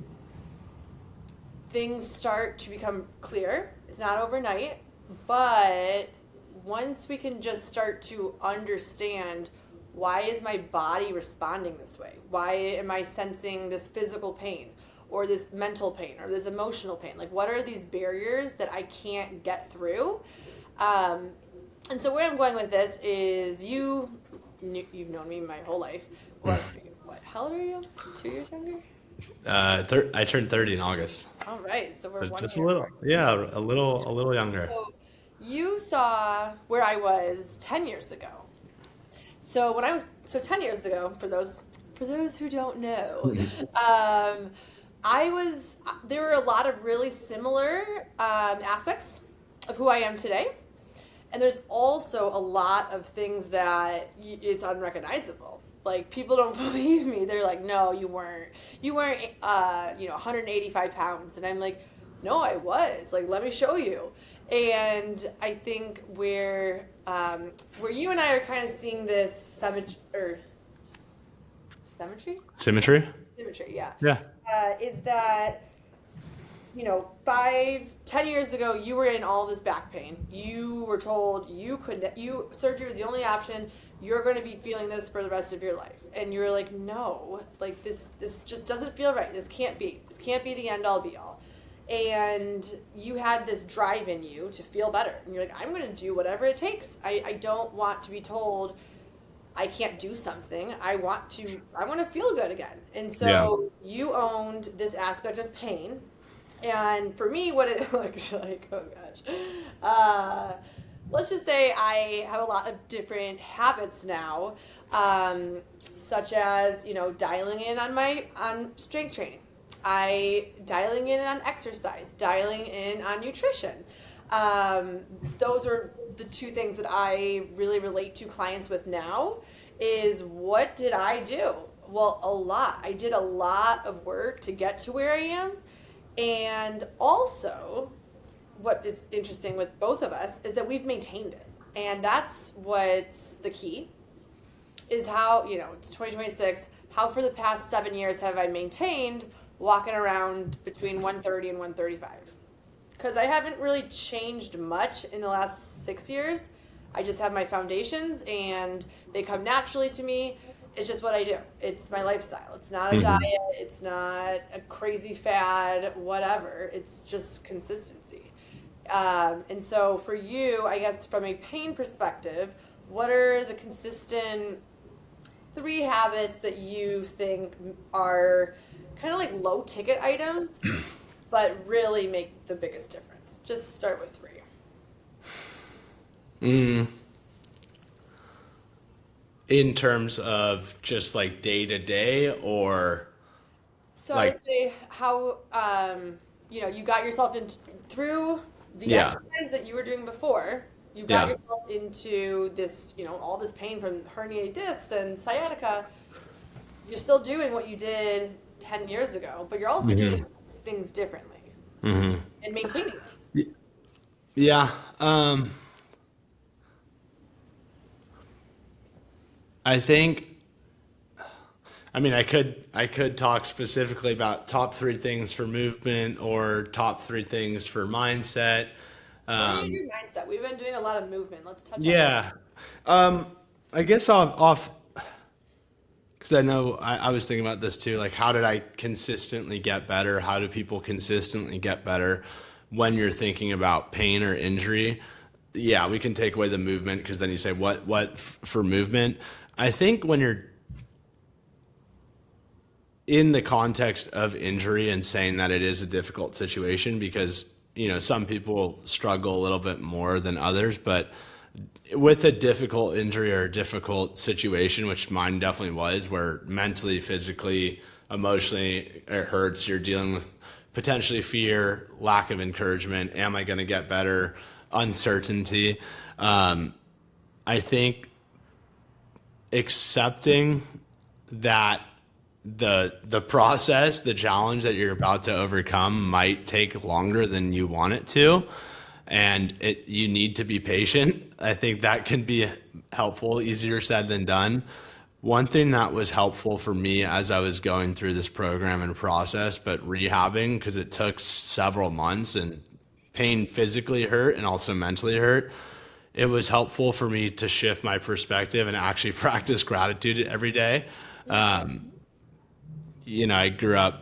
things start to become clear. It's not overnight, but once we can just start to understand, why is my body responding this way? Why am I sensing this physical pain, or this mental pain, or this emotional pain? Like, what are these barriers that I can't get through? And so where I'm going with this is you've known me my whole life. What? How old are you? 2 years younger? I turned 30 in August. All right, so we're one just year a little, apart. yeah, a little younger. So you saw where I was 10 years ago. So 10 years ago, for those who don't know, there were a lot of really similar aspects of who I am today. And there's also a lot of things that it's unrecognizable. Like, people don't believe me. They're like, no, you weren't 185 pounds. And I'm like, no, I was. Like, let me show you. And I think where you and I are kind of seeing this symmetry, yeah. Yeah. Is that, 10 years ago, you were in all this back pain. You were told surgery was the only option. You're going to be feeling this for the rest of your life. And you're like, no, like this just doesn't feel right. This can't be the end all be all. And you had this drive in you to feel better. And you're like, I'm going to do whatever it takes. I don't want to be told I can't do something. I want to feel good again. And so you owned this aspect of pain. And for me, what it looks like, oh gosh, let's just say I have a lot of different habits now, such as, dialing in on strength training. Dialing in on exercise, dialing in on nutrition. Those are the two things that I really relate to clients with now. Is what did I do? Well, a lot. I did a lot of work to get to where I am. And also, what is interesting with both of us is that we've maintained it. And that's what's the key, is how, it's 2026, how for the past 7 years have I maintained walking around between 130 and 135? Because I haven't really changed much in the last 6 years. I just have my foundations, and they come naturally to me. It's just what I do. It's my lifestyle. It's not a diet. It's not a crazy fad, whatever. It's just consistency. And so for you, I guess from a pain perspective, what are the consistent 3 habits that you think are kind of like low ticket items, but really make the biggest difference? Just start with 3. In terms of just like day to day, or so I would say how you got yourself through the exercise that you were doing before, you got Yeah. yourself into this, all this pain from herniated discs and sciatica. You're still doing what you did 10 years ago, but you're also Hmm. doing things differently Hmm. and maintaining them. Yeah. I think, I mean, I could talk specifically about top three things for movement or top three things for mindset. Why don't you do mindset? We've been doing a lot of movement. Let's touch on that. Yeah. Um, I guess off because I know I was thinking about this too. Like, how did I consistently get better? How do people consistently get better when you're thinking about pain or injury? Yeah, we can take away the movement because then you say for movement. I think when you're in the context of injury and saying that it is a difficult situation, because some people struggle a little bit more than others, but with a difficult injury or a difficult situation, which mine definitely was, where mentally, physically, emotionally it hurts, you're dealing with potentially fear, lack of encouragement, am I going to get better, uncertainty. I think accepting that the process, the challenge that you're about to overcome might take longer than you want it to, and you need to be patient. I think that can be helpful, easier said than done. One thing that was helpful for me as I was going through this program and process, but rehabbing, because it took several months and pain physically hurt and also mentally hurt, it was helpful for me to shift my perspective and actually practice gratitude every day. I grew up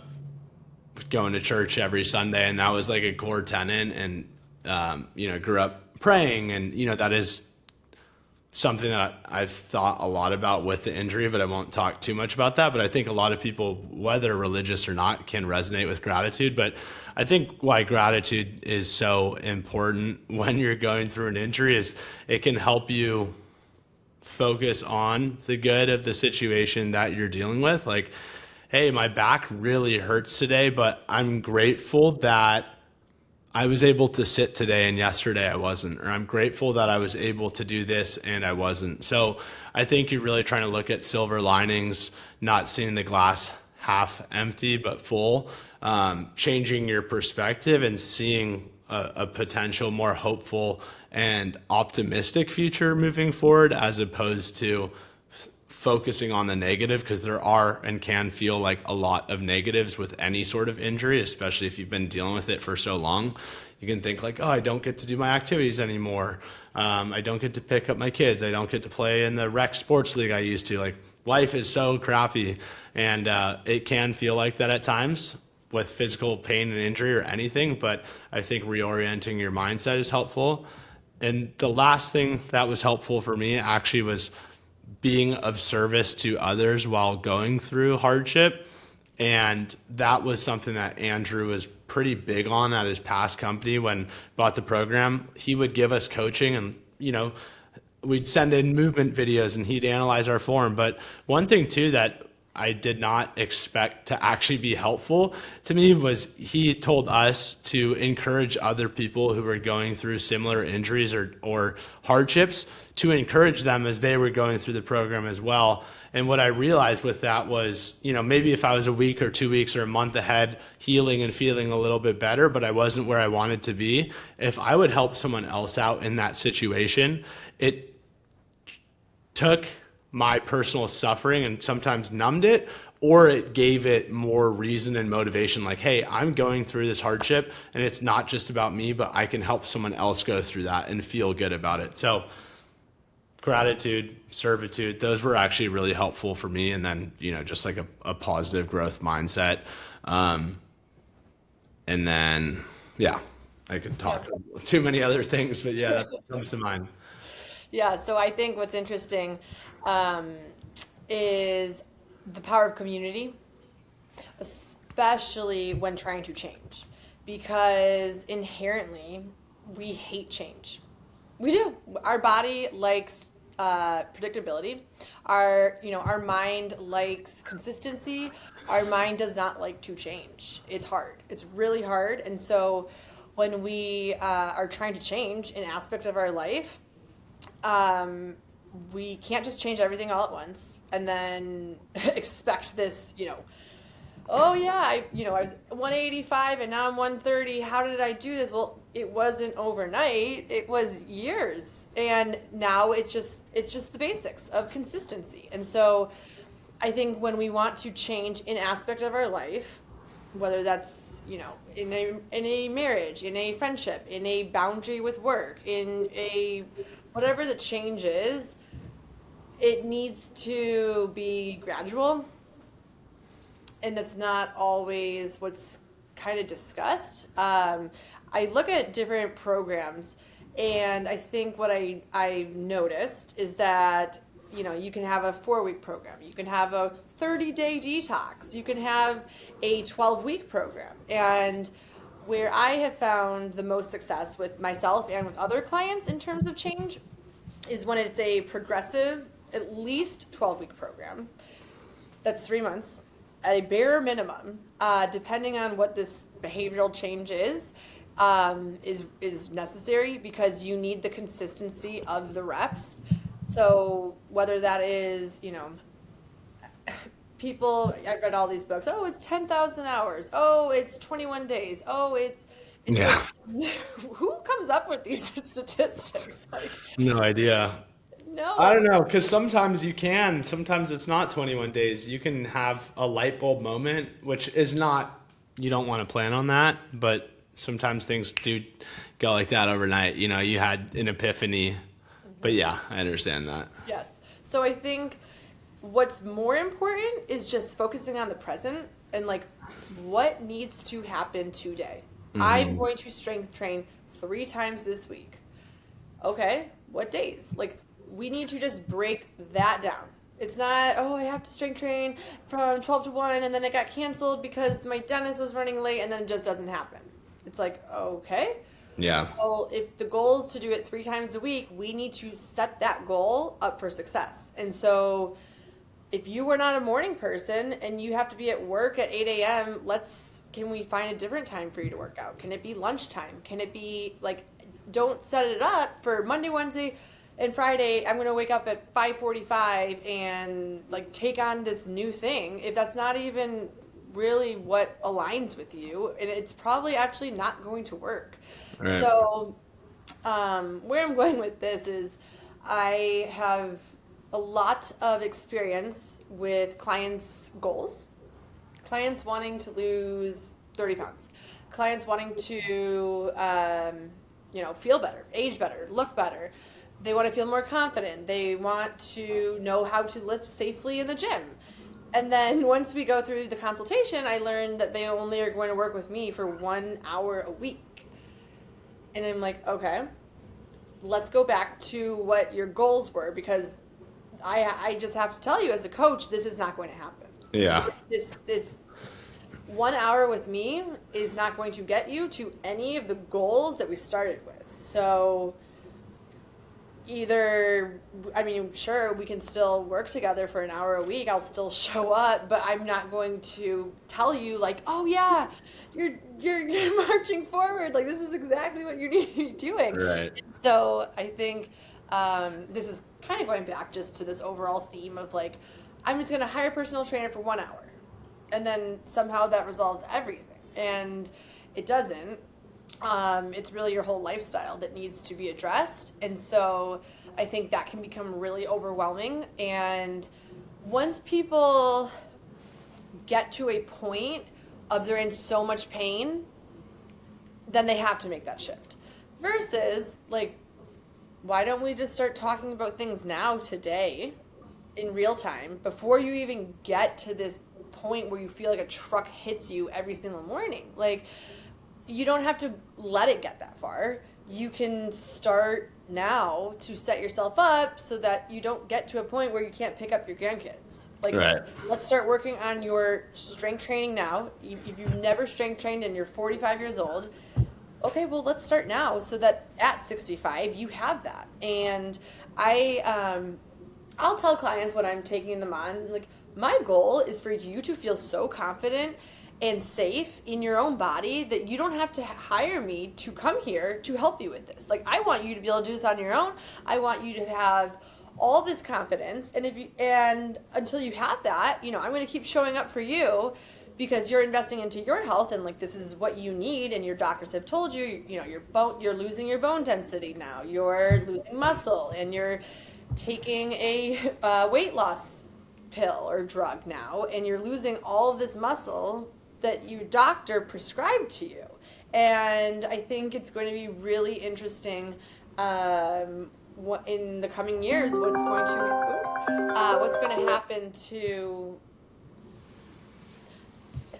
going to church every Sunday, and that was like a core tenet. And grew up praying, and that is something that I've thought a lot about with the injury, but I won't talk too much about that. But I think a lot of people, whether religious or not, can resonate with gratitude. But I think why gratitude is so important when you're going through an injury is it can help you focus on the good of the situation that you're dealing with. Like, hey, my back really hurts today, but I'm grateful that I was able to sit today and yesterday I wasn't, or I'm grateful that I was able to do this and I wasn't. So I think you're really trying to look at silver linings, not seeing the glass half empty but full, changing your perspective and seeing a potential more hopeful and optimistic future moving forward, as opposed to focusing on the negative, because there are and can feel like a lot of negatives with any sort of injury, especially if you've been dealing with it for so long. You can think like, oh, I don't get to do my activities anymore. I don't get to pick up my kids. I don't get to play in the rec sports league I used to. Like, life is so crappy, and it can feel like that at times with physical pain and injury or anything. But I think reorienting your mindset is helpful. And the last thing that was helpful for me actually was being of service to others while going through hardship. And that was something that Andrew was pretty big on at his past company. When bought the program, he would give us coaching, and we'd send in movement videos and he'd analyze our form. But one thing too that I did not expect to actually be helpful to me was he told us to encourage other people who were going through similar injuries or hardships, to encourage them as they were going through the program as well. And what I realized with that was, maybe if I was a week or 2 weeks or a month ahead healing and feeling a little bit better, but I wasn't where I wanted to be, if I would help someone else out in that situation, it took my personal suffering and sometimes numbed it, or it gave it more reason and motivation. Like, hey, I'm going through this hardship and it's not just about me, but I can help someone else go through that and feel good about it. So gratitude, servitude, those were actually really helpful for me. And then, just like a positive growth mindset. And then, yeah, I could talk too many other things, but yeah, that comes to mind. Yeah, so I think what's interesting is the power of community, especially when trying to change, because inherently we hate change. We do. Our body likes predictability. Our mind likes consistency. Our mind does not like to change. It's hard. It's really hard. And so when we are trying to change an aspect of our life, we can't just change everything all at once and then expect this, oh yeah, I was 185 and now I'm 130. How did I do this? Well, it wasn't overnight. It was years. And now it's just the basics of consistency. And so I think when we want to change an aspect of our life, whether that's, in a marriage, in a friendship, in a boundary with work, in a whatever the change is, it needs to be gradual. And that's not always what's kind of discussed. I look at different programs, and I think what I've noticed is that, you can have a 4-week program. You can have a 30-day detox. You can have a 12-week program. And where I have found the most success with myself and with other clients in terms of change is when it's a progressive, at least 12-week program. That's 3 months at a bare minimum, depending on what this behavioral change is necessary, because you need the consistency of the reps. So whether that is, people, I've read all these books, oh, it's 10,000 hours. Oh, it's 21 days. Oh, it's yeah. like, who comes up with these statistics? Like, No idea. no. I don't know, because sometimes you can. Sometimes it's not 21 days. You can have a light bulb moment, which is not, you don't want to plan on that, but sometimes things do go like that overnight. You had an epiphany. But yeah, I understand that. Yes. So I think what's more important is just focusing on the present and like what needs to happen today. I'm going to strength train 3 times this week. Okay, what days? Like, we need to just break that down. It's not, oh, I have to strength train from 12 to 1 and then it got canceled because my dentist was running late, and then it just doesn't happen. It's like, okay. Yeah. Well, if the goal is to do it 3 times a week, we need to set that goal up for success. And so if you are not a morning person and you have to be at work at 8 a.m., can we find a different time for you to work out? Can it be lunchtime? Can it be like, don't set it up for Monday, Wednesday, and Friday. I'm going to wake up at 5:45 and like take on this new thing. If that's not even really what aligns with you, and it's probably actually not going to work. Right. So where I'm going with this is I have a lot of experience with clients' goals, clients wanting to lose 30 pounds, clients wanting to feel better, age better, look better. They want to feel more confident. They want to know how to lift safely in the gym. And then once we go through the consultation, I learned that they only are going to work with me for 1 hour a week. And I'm like, okay, let's go back to what your goals were, because I just have to tell you as a coach, this is not going to happen. Yeah. This 1 hour with me is not going to get you to any of the goals that we started with. So sure, we can still work together for 1 hour a week. I'll still show up, but I'm not going to tell you like, oh yeah, you're marching forward. Like, this is exactly what you need to be doing. Right. So I think this is kind of going back just to this overall theme of like, I'm just going to hire a personal trainer for 1 hour. And then somehow that resolves everything. And it doesn't. It's really your whole lifestyle that needs to be addressed. And so I think that can become really overwhelming. And once people get to a point of they're in so much pain, then they have to make that shift. Versus, like, why don't we just start talking about things now, today, in real time, before you even get to this point where you feel like a truck hits you every single morning? Like, you don't have to let it get that far. You can start now to set yourself up so that you don't get to a point where you can't pick up your grandkids. Like, right. Let's start working on your strength training now. If you've never strength trained and you're 45 years old, okay, well, let's start now so that at 65 you have that. And I'll tell clients when I'm taking them on, like, my goal is for you to feel so confident and safe in your own body that you don't have to hire me to come here to help you with this. Like, I want you to be able to do this on your own. I want you to have all this confidence, and until you have that, I'm going to keep showing up for you because you're investing into your health, and like, this is what you need, and your doctors have told you, you're losing your bone density now, you're losing muscle, and you're taking a weight loss pill or drug now, and you're losing all of this muscle that your doctor prescribed to you. And I think it's going to be really interesting in the coming years what's going to happen to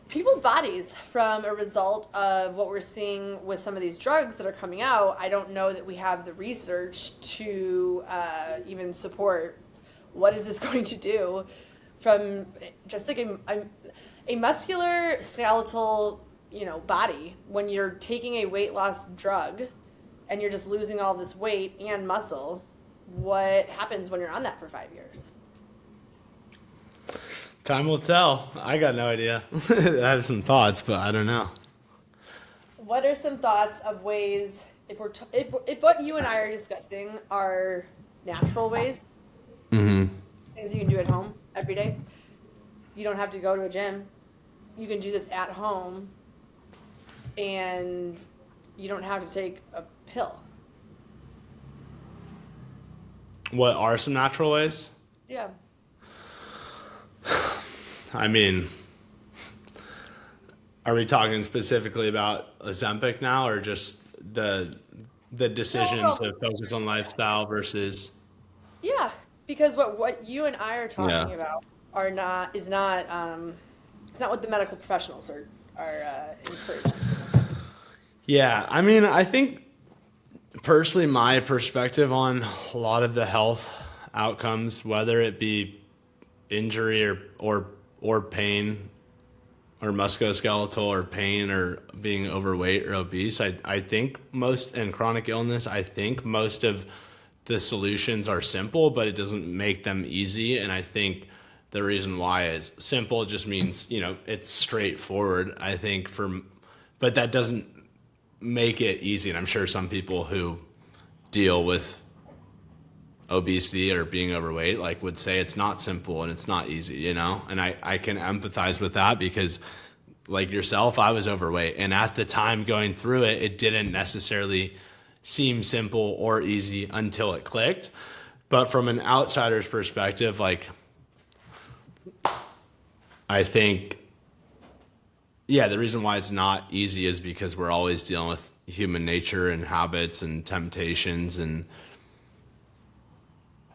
people's bodies from a result of what we're seeing with some of these drugs that are coming out. I don't know that we have the research to even support what is this going to do from just like a muscular skeletal, body. When you're taking a weight loss drug and you're just losing all this weight and muscle, what happens when you're on that for 5 years? Time will tell. I got no idea. I have some thoughts, but I don't know. What are some thoughts of ways, if what you and I are discussing are natural ways, things you can do at home every day? You don't have to go to a gym. You can do this at home, and you don't have to take a pill. What are some natural ways? Yeah. I mean, are we talking specifically about Ozempic now, or just the decision to focus on lifestyle versus? Yeah, because what you and I are talking about is not what the medical professionals are encouraging. Yeah, I mean, I think personally, my perspective on a lot of the health outcomes, whether it be injury or pain or musculoskeletal or pain or being overweight or obese, I think most, and chronic illness, I think most of the solutions are simple, but it doesn't make them easy. And I think the reason why is simple just means, it's straightforward, I think, but that doesn't make it easy. And I'm sure some people who deal with obesity or being overweight would say it's not simple and it's not easy, and I can empathize with that because, like yourself, I was overweight, and at the time going through it, it didn't necessarily seem simple or easy until it clicked. But from an outsider's perspective, I think, the reason why it's not easy is because we're always dealing with human nature and habits and temptations and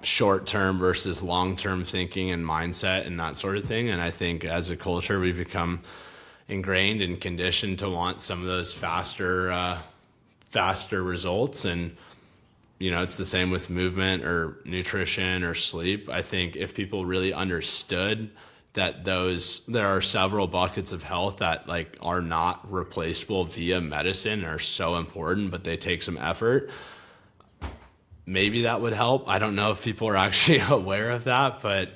short-term versus long-term thinking and mindset and that sort of thing. And I think as a culture, we've become ingrained and conditioned to want some of those faster results. And, it's the same with movement or nutrition or sleep. I think if people really understood that there are several buckets of health that are not replaceable via medicine, are so important, but they take some effort, maybe that would help. I don't know if people are actually aware of that, but,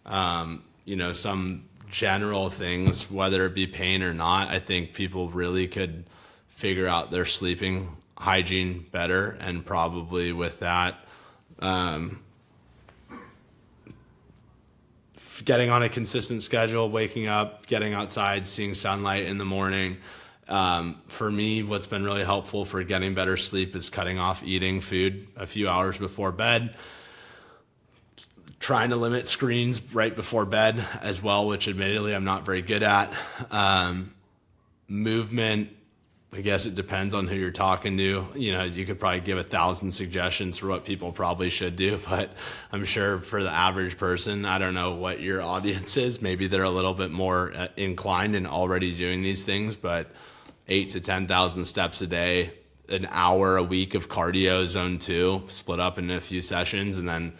some general things, whether it be pain or not, I think people really could figure out their sleeping hygiene better. And probably with that, getting on a consistent schedule, waking up, getting outside, seeing sunlight in the morning. For me, what's been really helpful for getting better sleep is cutting off eating food a few hours before bed, trying to limit screens right before bed as well, which admittedly I'm not very good at. Movement, I guess it depends on who you're talking to. You could probably give 1,000 suggestions for what people probably should do, but I'm sure for the average person, I don't know what your audience is. Maybe they're a little bit more inclined and already doing these things, but 8,000 to 10,000 steps a day, an hour a week of cardio, zone 2, split up into a few sessions, and then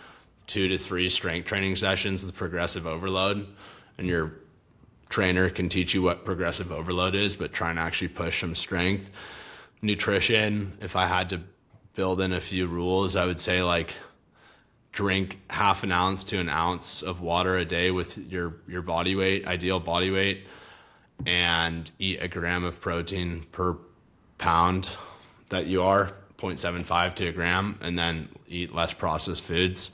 2 to 3 strength training sessions with progressive overload. And your trainer can teach you what progressive overload is, but try and actually push some strength. Nutrition, if I had to build in a few rules, I would say drink half an ounce to an ounce of water a day with your body weight, ideal body weight. and eat a gram of protein per pound that you are, 0.75 to a gram, and then eat less processed foods.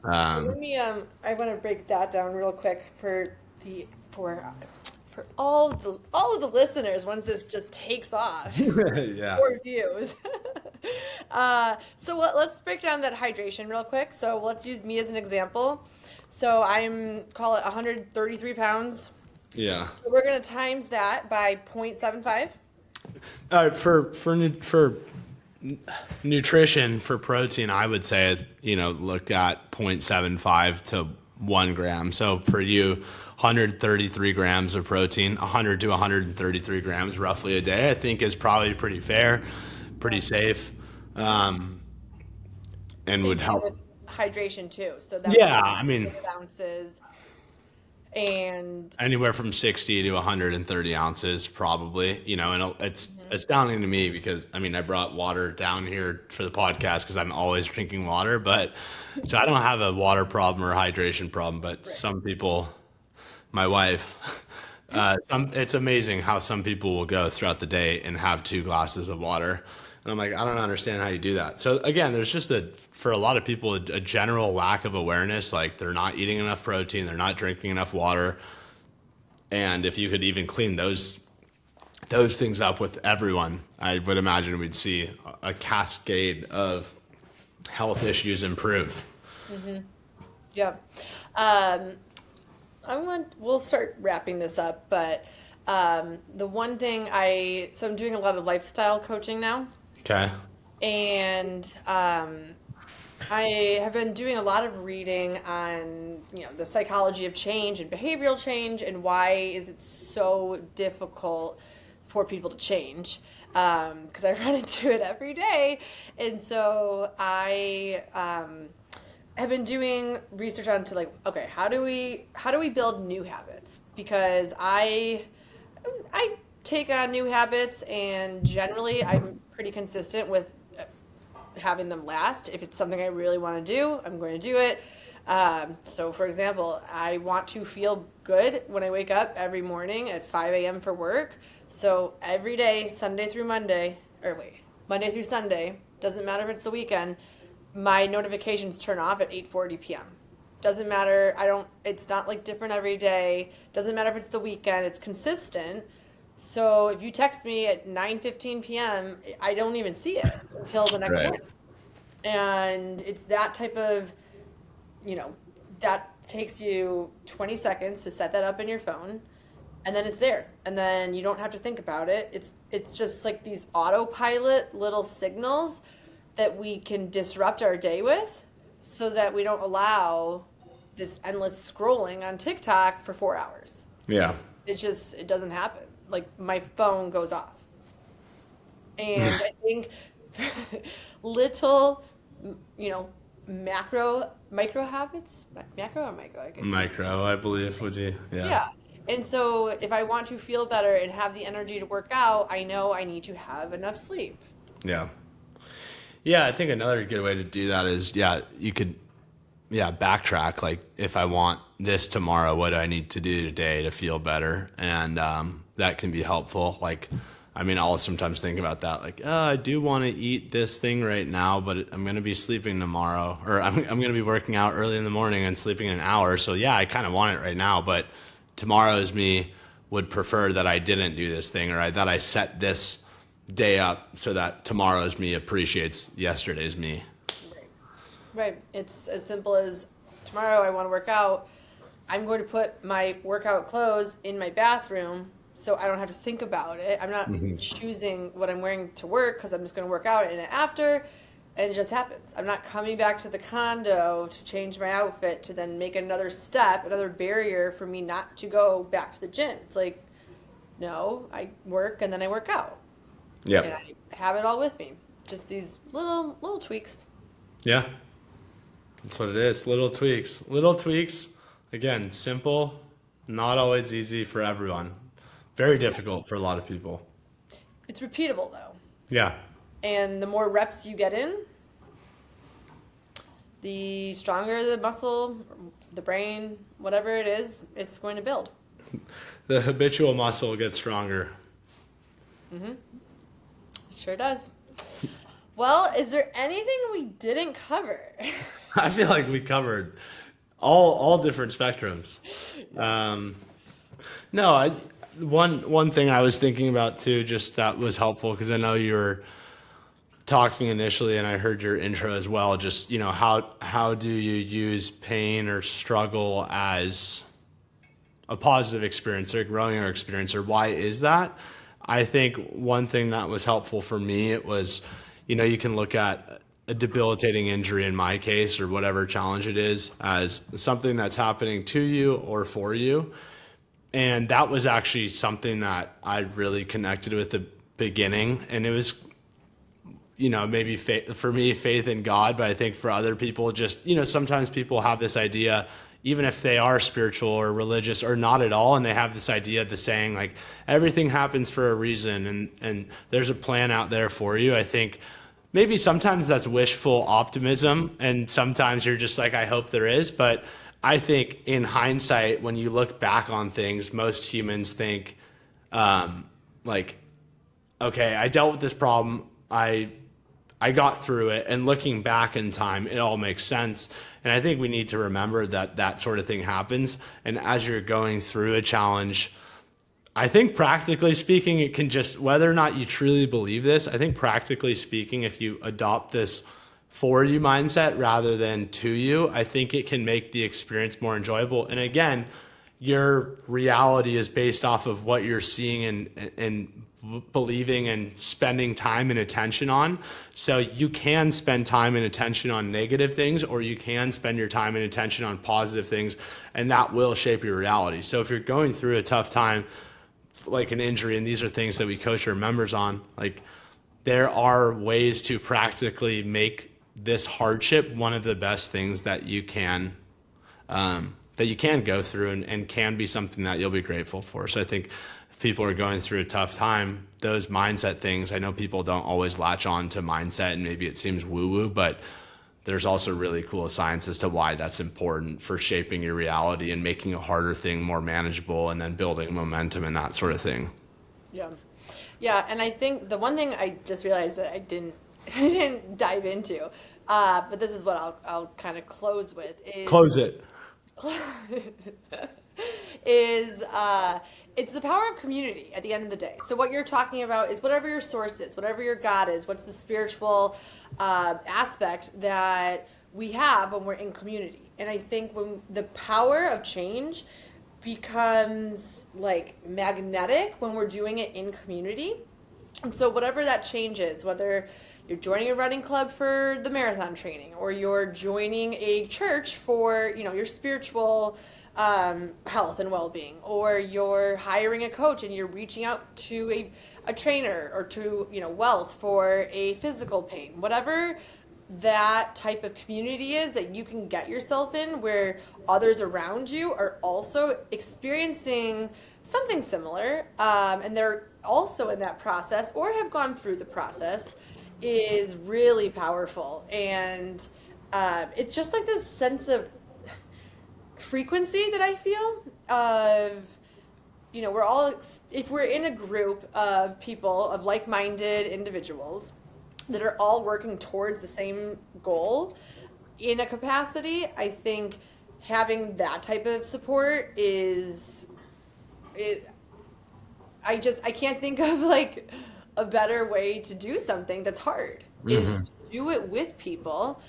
So let me I want to break that down real quick for the for all of the listeners once this just takes off. Yeah. Or views. Let's break down that hydration real quick. So let's use me as an example. So I'm call it 133 pounds. Yeah. So we're gonna times that by 0.75. For nutrition, for protein, I would say, look at 0.75 to 1 gram. So for you, 133 grams of protein, 100 to 133 grams roughly a day, I think is probably pretty fair, pretty safe, and Same would thing help. with hydration too. So that Yeah, would be I mean, 100 ounces and anywhere from 60 to 130 ounces probably, and it's astounding to me because I brought water down here for the podcast because I'm always drinking water, but so I don't have a water problem or hydration problem, but some people, my wife, it's amazing how some people will go throughout the day and have 2 glasses of water. And I'm like, I don't understand how you do that. So again, there's just for a lot of people, a general lack of awareness. Like they're not eating enough protein, they're not drinking enough water. And if you could even clean those things up with everyone, I would imagine we'd see a cascade of health issues improve. Mm-hmm. Yeah. We'll start wrapping this up, but the one thing I'm doing a lot of lifestyle coaching now. Okay. And I have been doing a lot of reading on, the psychology of change and behavioral change and why is it so difficult for people to change. Because I run into it every day. And so I have been doing research on okay, how do we build new habits? Because I take on new habits and generally I'm pretty consistent with having them last. If it's something I really want to do, I'm going to do it. So for example, I want to feel good when I wake up every morning at 5 a.m. for work. So every day, Monday through Sunday, doesn't matter if it's the weekend, my notifications turn off at 8:40 p.m. Doesn't matter. It's not like different every day. Doesn't matter if it's the weekend. It's consistent. So if you text me at 9:15 p.m., I don't even see it until the next morning. And it's that type of, that takes you 20 seconds to set that up in your phone, and then it's there. And then you don't have to think about it. It's just like these autopilot little signals that we can disrupt our day with so that we don't allow this endless scrolling on TikTok for 4 hours. Yeah. It doesn't happen. Like my phone goes off. And I think little, micro habits, macro or micro? Micro, I believe, would you? Yeah. Yeah. And so if I want to feel better and have the energy to work out, I know I need to have enough sleep. Yeah. Yeah, I think another good way to do that is, you could, backtrack. Like, if I want this tomorrow, what do I need to do today to feel better? And that can be helpful. Like, I'll sometimes think about that. Like, I do want to eat this thing right now, but I'm going to be sleeping tomorrow. Or I'm going to be working out early in the morning and sleeping an hour. So, I kind of want it right now. But tomorrow's me would prefer that I didn't do this thing, or that I set this day up so that tomorrow's me appreciates yesterday's me. Right. It's as simple as tomorrow I want to work out. I'm going to put my workout clothes in my bathroom so I don't have to think about it. I'm not choosing what I'm wearing to work because I'm just going to work out in it after, and it just happens. I'm not coming back to the condo to change my outfit to then make another step, another barrier for me not to go back to the gym. It's like, no, I work and then I work out. Yeah. And I have it all with me. Just these little tweaks. Yeah. That's what it is. Little tweaks. Little tweaks. Again, simple, not always easy for everyone. Very difficult for a lot of people. It's repeatable though. Yeah. And the more reps you get in, the stronger the muscle, the brain, whatever it is, it's going to build. the habitual muscle gets stronger. It sure does. Well, is there anything we didn't cover? I feel like we covered all different spectrums. No, one thing I was thinking about too, just that was helpful, because I know you were talking initially, and I heard your intro as well. Just, how do you use pain or struggle as a positive experience or a growing experience, or why is that? I think one thing that was helpful for me, it was, you can look at a debilitating injury in my case, or whatever challenge it is, as something that's happening to you or for you. And that was actually something that I really connected with the beginning. And it was, maybe for me, faith in God, but I think for other people, just, sometimes people have this idea, even if they are spiritual or religious or not at all, and they have this idea, the saying, like, everything happens for a reason, and there's a plan out there for you. I think maybe sometimes that's wishful optimism, and sometimes you're just like, I hope there is. But I think in hindsight, when you look back on things, most humans think, like, okay, I dealt with this problem, I got through it, and looking back in time, it all makes sense. And I think we need to remember that that sort of thing happens. And as you're going through a challenge, I think practically speaking, it can just, whether or not you truly believe this, I think practically speaking, if you adopt this for you mindset rather than to you, I think it can make the experience more enjoyable. And again, your reality is based off of what you're seeing and believing and spending time and attention on. So you can spend time and attention on negative things, or you can spend your time and attention on positive things, and that will shape your reality. So if you're going through a tough time, like an injury, and these are things that we coach our members on, like, there are ways to practically make this hardship one of the best things that you can go through, and can be something that you'll be grateful for. So I think if people are going through a tough time, those mindset things, I know people don't always latch on to mindset, and maybe it seems woo-woo, but there's also really cool science as to why that's important for shaping your reality and making a harder thing more manageable, and then building momentum and that sort of thing. Yeah, and I think the one thing I just realized that I didn't dive into, but this is what I'll kind of close with, is Close it. is it's the power of community at the end of the day. So what you're talking about is whatever your source is, whatever your God is, what's the spiritual aspect that we have when we're in community. And I think when the power of change becomes like magnetic when we're doing it in community. And so whatever that change is, whether you're joining a running club for the marathon training, or you're joining a church for, your spiritual health and well-being, or you're hiring a coach and you're reaching out to a trainer, or to, wealth for a physical pain, whatever that type of community is that you can get yourself in, where others around you are also experiencing something similar, and they're also in that process or have gone through the process, is really powerful. And it's just like this sense of frequency that I feel of, we're all, if we're in a group of people, of like-minded individuals that are all working towards the same goal in a capacity, I think having that type of support I can't think of like a better way to do something that's hard, is to do it with people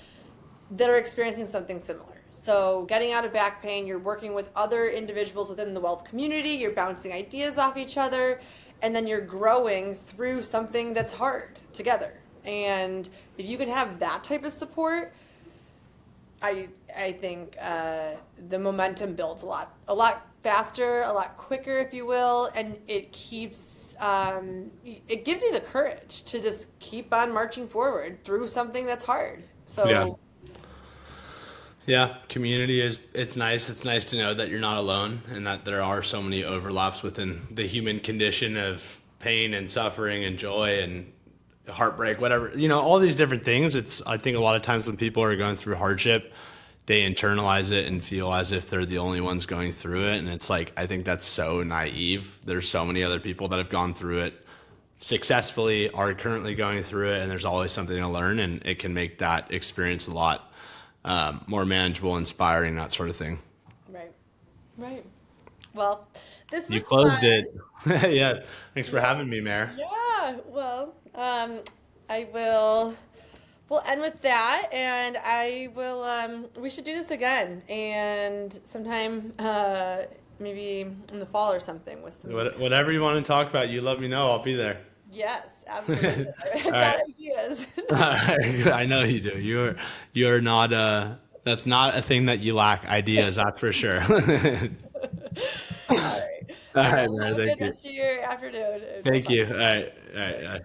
that are experiencing something similar. So getting out of back pain, you're working with other individuals within the wealth community, you're bouncing ideas off each other, and then you're growing through something that's hard together. And if you can have that type of support, I think the momentum builds a lot faster, a lot quicker, if you will, and it keeps it gives you the courage to just keep on marching forward through something that's hard. So yeah, community it's nice. It's nice to know that you're not alone, and that there are so many overlaps within the human condition of pain and suffering and joy and heartbreak, whatever, all these different things. I think a lot of times when people are going through hardship, they internalize it and feel as if they're the only ones going through it. And it's like, I think that's so naive. There's so many other people that have gone through it successfully, are currently going through it, and there's always something to learn, and it can make that experience a lot more manageable, inspiring, that sort of thing. Right. Well, this was You closed fun. it. Yeah. Thanks for having me, Mare. Yeah. Well, we'll end with that, and we should do this again, and sometime, maybe in the fall or something with some. Whatever you want to talk about, you let me know. I'll be there. Yes, absolutely. I've All got right. ideas. All right. I know you do. You're not that's not a thing that you lack, ideas, that's for sure. All right. All right, Well, man. have a Thank good you. rest of your afternoon. Thank you. All right. All right.